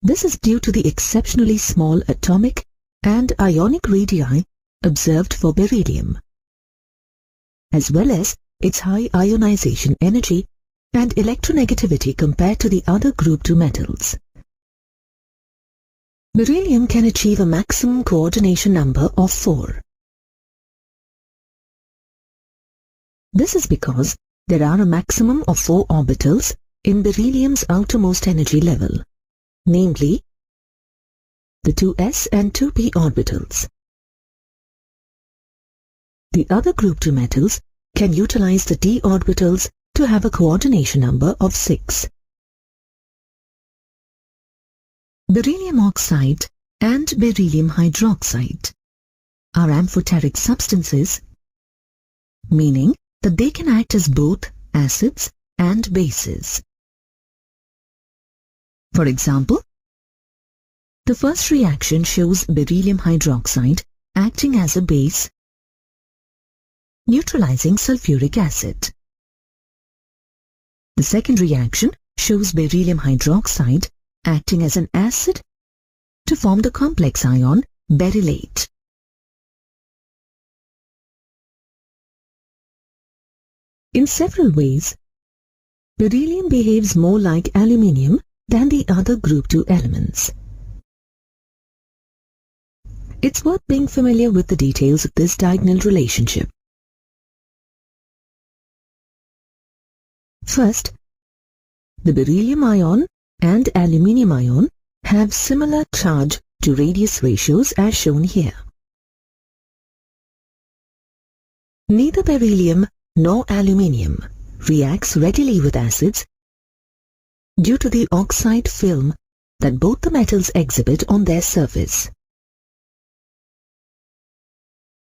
This is due to the exceptionally small atomic and ionic radii observed for beryllium, as well as its high ionization energy and electronegativity compared to the other group 2 metals. Beryllium can achieve a maximum coordination number of 4. This is because there are a maximum of 4 orbitals in beryllium's outermost energy level, namely the 2s and 2p orbitals. The other group 2 metals can utilize the d orbitals to have a coordination number of 6. Beryllium oxide and beryllium hydroxide are amphoteric substances, meaning that they can act as both acids and bases. For example, the first reaction shows beryllium hydroxide acting as a base, neutralizing sulfuric acid. The second reaction shows beryllium hydroxide acting as an acid to form the complex ion berylate. In several ways, beryllium behaves more like aluminium than the other group 2 elements. It's worth being familiar with the details of this diagonal relationship. First, the beryllium ion and aluminium ion have similar charge to radius ratios as shown here. Neither beryllium nor aluminium reacts readily with acids due to the oxide film that both the metals exhibit on their surface.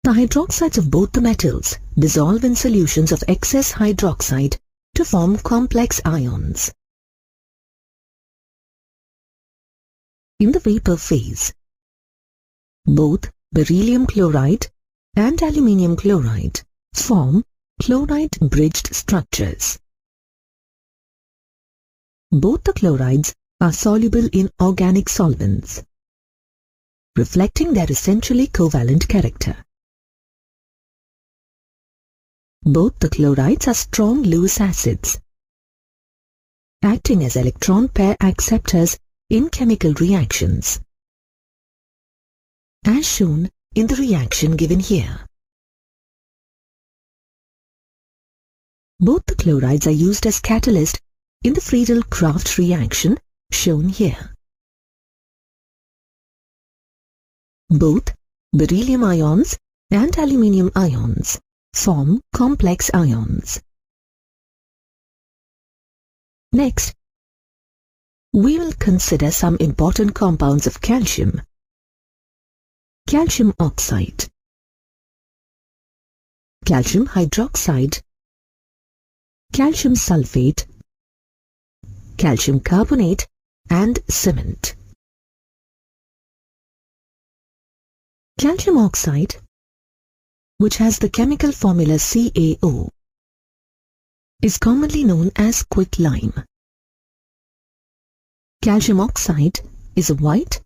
The hydroxides of both the metals dissolve in solutions of excess hydroxide to form complex ions. In the vapor phase, both beryllium chloride and aluminium chloride form chloride-bridged structures. Both the chlorides are soluble in organic solvents, reflecting their essentially covalent character. Both the chlorides are strong Lewis acids, acting as electron pair acceptors in chemical reactions, as shown in the reaction given here. Both the chlorides are used as catalyst in the Friedel-Crafts reaction shown here. Both beryllium ions and aluminium ions form complex ions. Next, we will consider some important compounds of calcium. Calcium oxide, calcium hydroxide, calcium sulfate, calcium carbonate, and cement. Calcium oxide, which has the chemical formula CaO, is commonly known as quicklime. Calcium oxide is a white,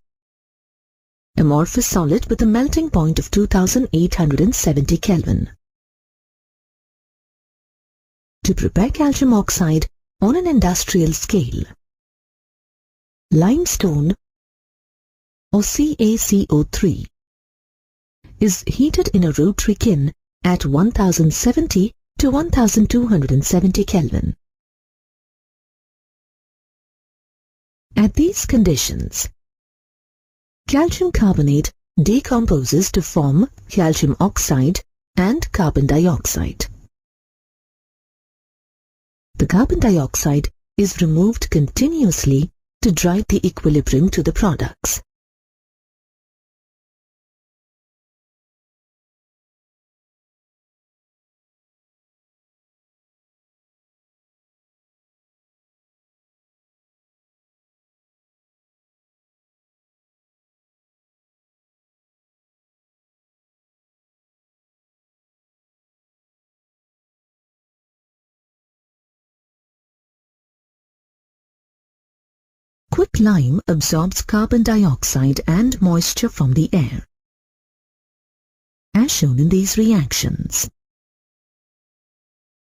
amorphous solid with a melting point of 2870 Kelvin. To prepare calcium oxide on an industrial scale, limestone or CaCO3 is heated in a rotary kiln at 1070 to 1270 Kelvin. At these conditions, calcium carbonate decomposes to form calcium oxide and carbon dioxide. The carbon dioxide is removed continuously to drive the equilibrium to the products. Quicklime absorbs carbon dioxide and moisture from the air, as shown in these reactions.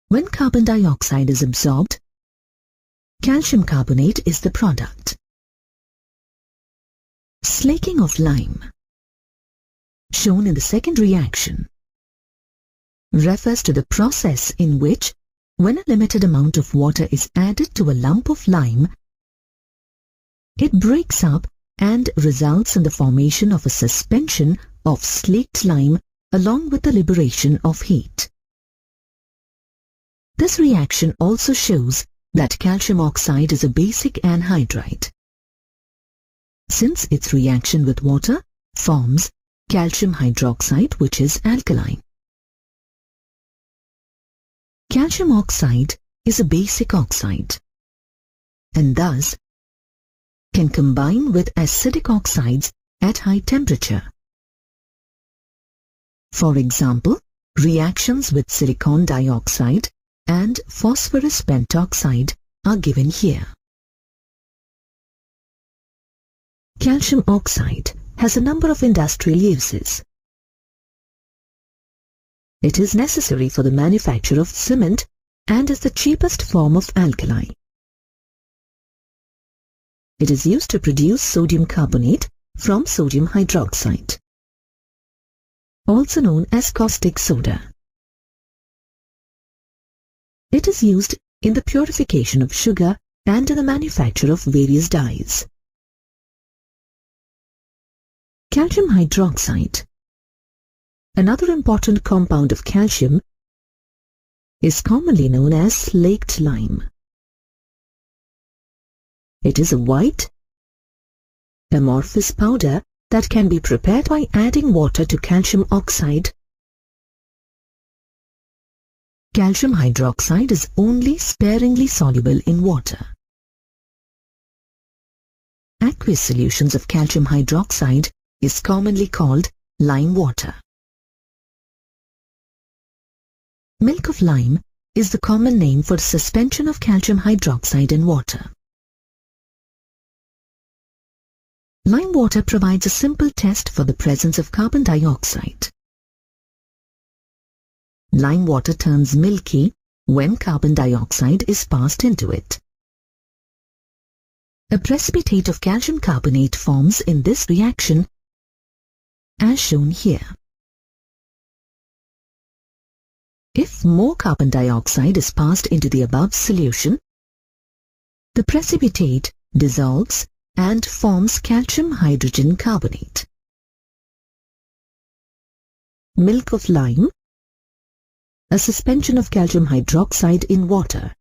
When carbon dioxide is absorbed, calcium carbonate is the product. Slaking of lime, shown in the second reaction, refers to the process in which, when a limited amount of water is added to a lump of lime, it breaks up and results in the formation of a suspension of slaked lime along with the liberation of heat. This reaction also shows that calcium oxide is a basic anhydride, since its reaction with water forms calcium hydroxide, which is alkaline. Calcium oxide is a basic oxide and thus can combine with acidic oxides at high temperature. For example, reactions with silicon dioxide and phosphorus pentoxide are given here. Calcium oxide has a number of industrial uses. It is necessary for the manufacture of cement and is the cheapest form of alkali. It is used to produce sodium carbonate from sodium hydroxide, also known as caustic soda. It is used in the purification of sugar and in the manufacture of various dyes. Calcium hydroxide, another important compound of calcium, is commonly known as slaked lime. It is a white, amorphous powder that can be prepared by adding water to calcium oxide. Calcium hydroxide is only sparingly soluble in water. Aqueous solutions of calcium hydroxide is commonly called lime water. Milk of lime is the common name for suspension of calcium hydroxide in water. Lime water provides a simple test for the presence of carbon dioxide. Lime water turns milky when carbon dioxide is passed into it. A precipitate of calcium carbonate forms in this reaction, as shown here. If more carbon dioxide is passed into the above solution, the precipitate dissolves and forms calcium hydrogen carbonate. Milk of lime, a suspension of calcium hydroxide in water,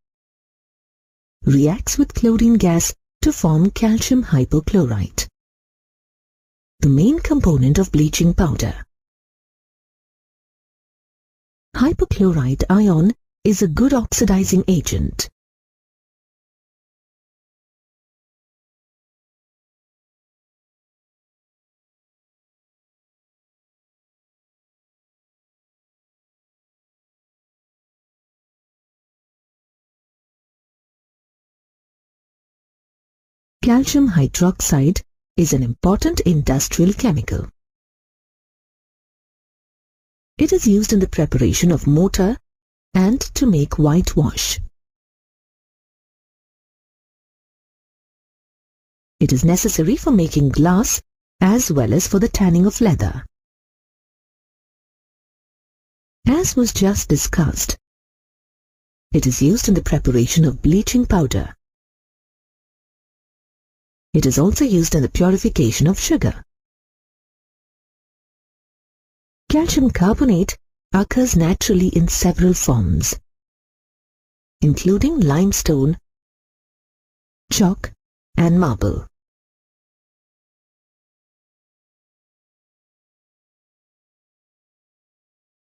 reacts with chlorine gas to form calcium hypochlorite, the main component of bleaching powder. Hypochlorite ion is a good oxidizing agent. Calcium hydroxide is an important industrial chemical. It is used in the preparation of mortar and to make whitewash. It is necessary for making glass as well as for the tanning of leather. As was just discussed, it is used in the preparation of bleaching powder. It is also used in the purification of sugar. Calcium carbonate occurs naturally in several forms, including limestone, chalk, and marble.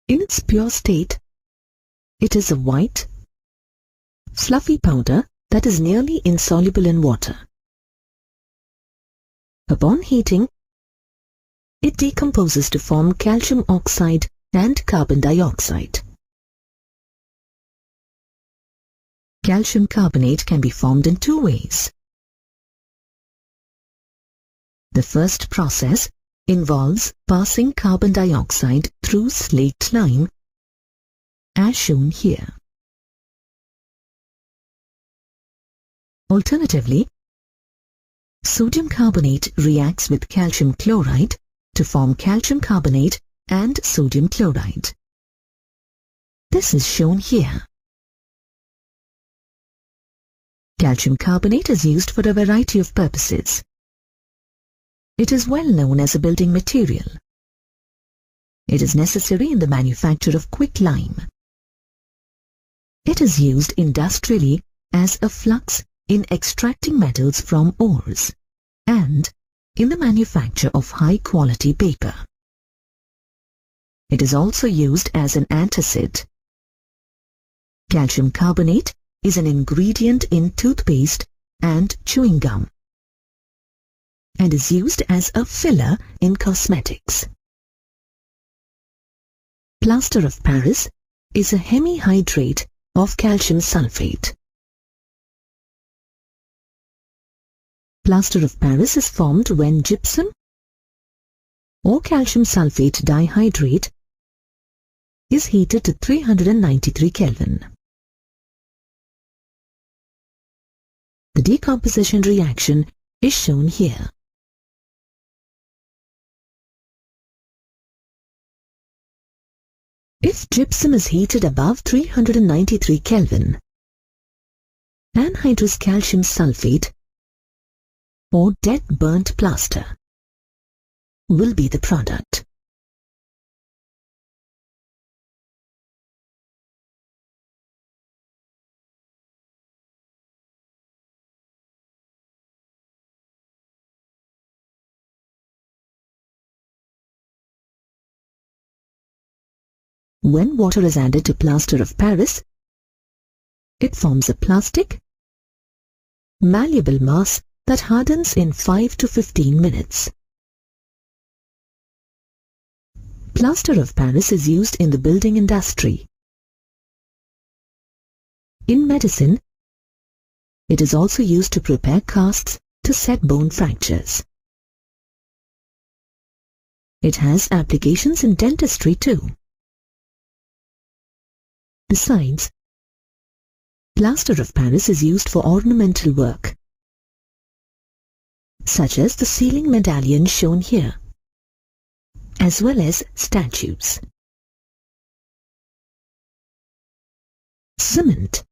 In its pure state, it is a white, fluffy powder that is nearly insoluble in water. Upon heating, it decomposes to form calcium oxide and carbon dioxide. Calcium carbonate can be formed in two ways. The first process involves passing carbon dioxide through slaked lime, as shown here. Alternatively, sodium carbonate reacts with calcium chloride to form calcium carbonate and sodium chloride. This is shown here. Calcium carbonate is used for a variety of purposes. It is well known as a building material. It is necessary in the manufacture of quicklime. It is used industrially as a flux in extracting metals from ores and in the manufacture of high-quality paper. It is also used as an antacid. Calcium carbonate is an ingredient in toothpaste and chewing gum and is used as a filler in cosmetics. Plaster of Paris is a hemihydrate of calcium sulfate. Plaster of Paris is formed when gypsum or calcium sulfate dihydrate is heated to 393 Kelvin. The decomposition reaction is shown here. If gypsum is heated above 393 Kelvin, anhydrous calcium sulfate or dead burnt plaster will be the product. When water is added to plaster of Paris, it forms a plastic, malleable mass that hardens in 5 to 15 minutes. Plaster of Paris is used in the building industry. In medicine, it is also used to prepare casts to set bone fractures. It has applications in dentistry too. Besides, plaster of Paris is used for ornamental work, such as the ceiling medallion shown here, as well as statues. Cement,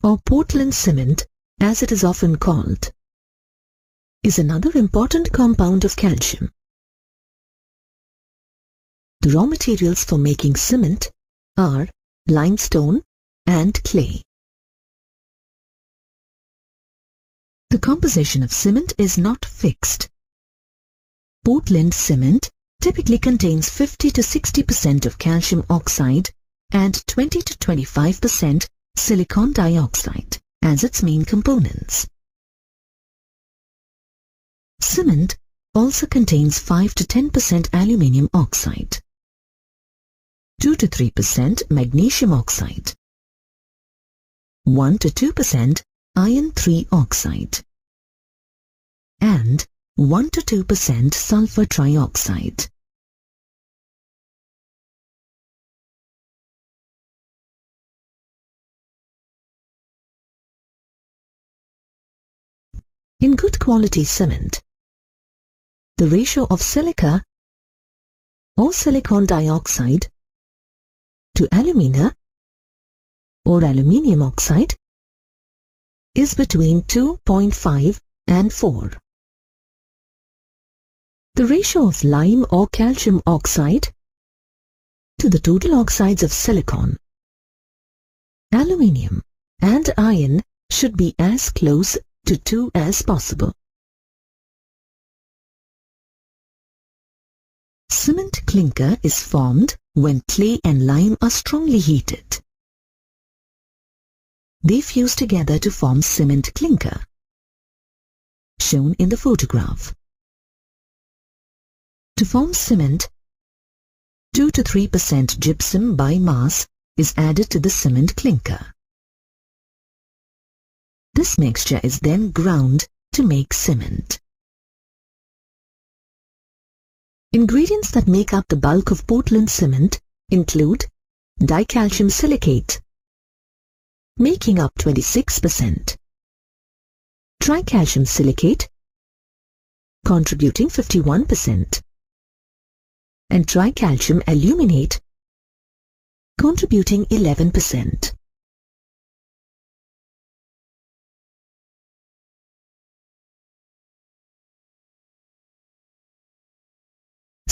or Portland cement as it is often called, is another important compound of calcium. The raw materials for making cement are limestone and clay. The composition of cement is not fixed. Portland cement typically contains 50 to 60% of calcium oxide and 20 to 25% silicon dioxide as its main components. Cement also contains 5 to 10% aluminium oxide, 2 to 3% magnesium oxide, 1 to 2% iron 3 oxide, and 1 to 2% sulfur trioxide. In good quality cement, the ratio of silica or silicon dioxide to alumina or aluminium oxide is between 2.5 and 4. The ratio of lime or calcium oxide to the total oxides of silicon, aluminium and iron should be as close to 2 as possible. Cement clinker is formed when clay and lime are strongly heated. They fuse together to form cement clinker, shown in the photograph. To form cement, 2 to 3% gypsum by mass is added to the cement clinker. This mixture is then ground to make cement. Ingredients that make up the bulk of Portland cement include dicalcium silicate, making up 26%, tricalcium silicate, contributing 51%, and tricalcium aluminate, contributing 11%.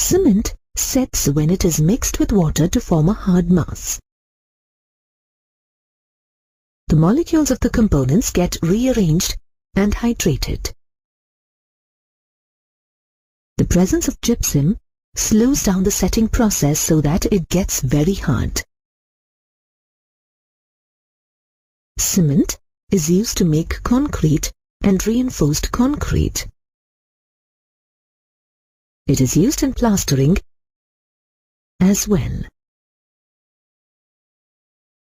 Cement sets when it is mixed with water to form a hard mass. The molecules of the components get rearranged and hydrated. The presence of gypsum slows down the setting process so that it gets very hard. Cement is used to make concrete and reinforced concrete. It is used in plastering as well.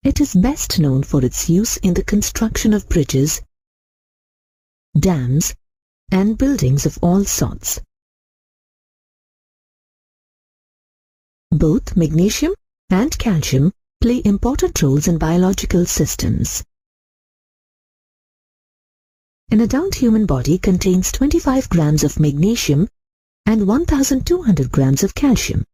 It is best known for its use in the construction of bridges, dams, and buildings of all sorts. Both magnesium and calcium play important roles in biological systems. An adult human body contains 25 grams of magnesium and 1,200 grams of calcium.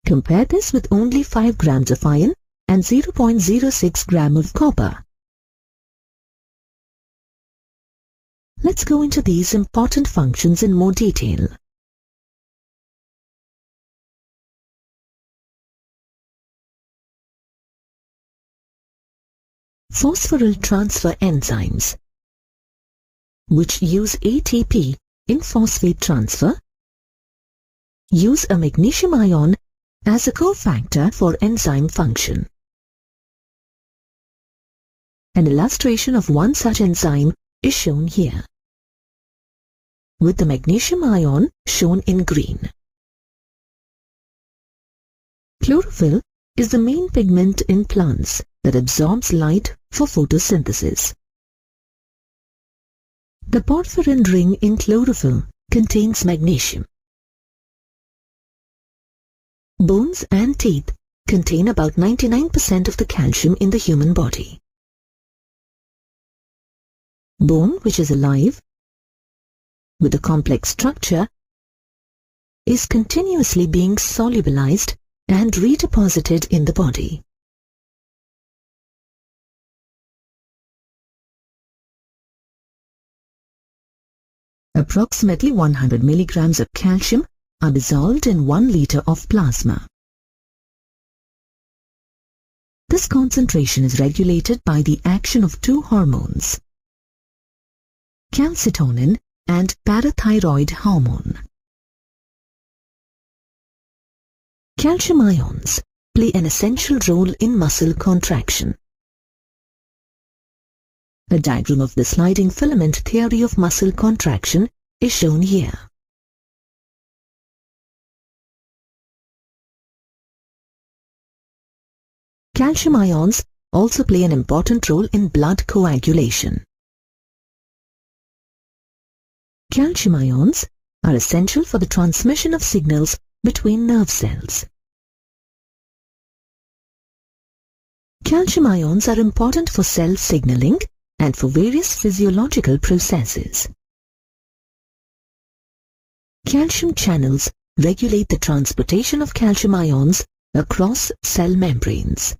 Compare this with only 5 grams of iron and 0.06 gram of copper. Let's go into these important functions in more detail. Phosphoryl transfer enzymes, which use ATP in phosphate transfer, use a magnesium ion as a cofactor for enzyme function. An illustration of one such enzyme is shown here, with the magnesium ion shown in green. Chlorophyll is the main pigment in plants that absorbs light for photosynthesis. The porphyrin ring in chlorophyll contains magnesium. Bones and teeth contain about 99% of the calcium in the human body. Bone, which is alive, with a complex structure, is continuously being solubilized and redeposited in the body. Approximately 100 milligrams of calcium are dissolved in 1 liter of plasma. This concentration is regulated by the action of 2 hormones, calcitonin and parathyroid hormone. Calcium ions play an essential role in muscle contraction. A diagram of the sliding filament theory of muscle contraction is shown here. Calcium ions also play an important role in blood coagulation. Calcium ions are essential for the transmission of signals between nerve cells. Calcium ions are important for cell signaling and for various physiological processes. Calcium channels regulate the transportation of calcium ions across cell membranes.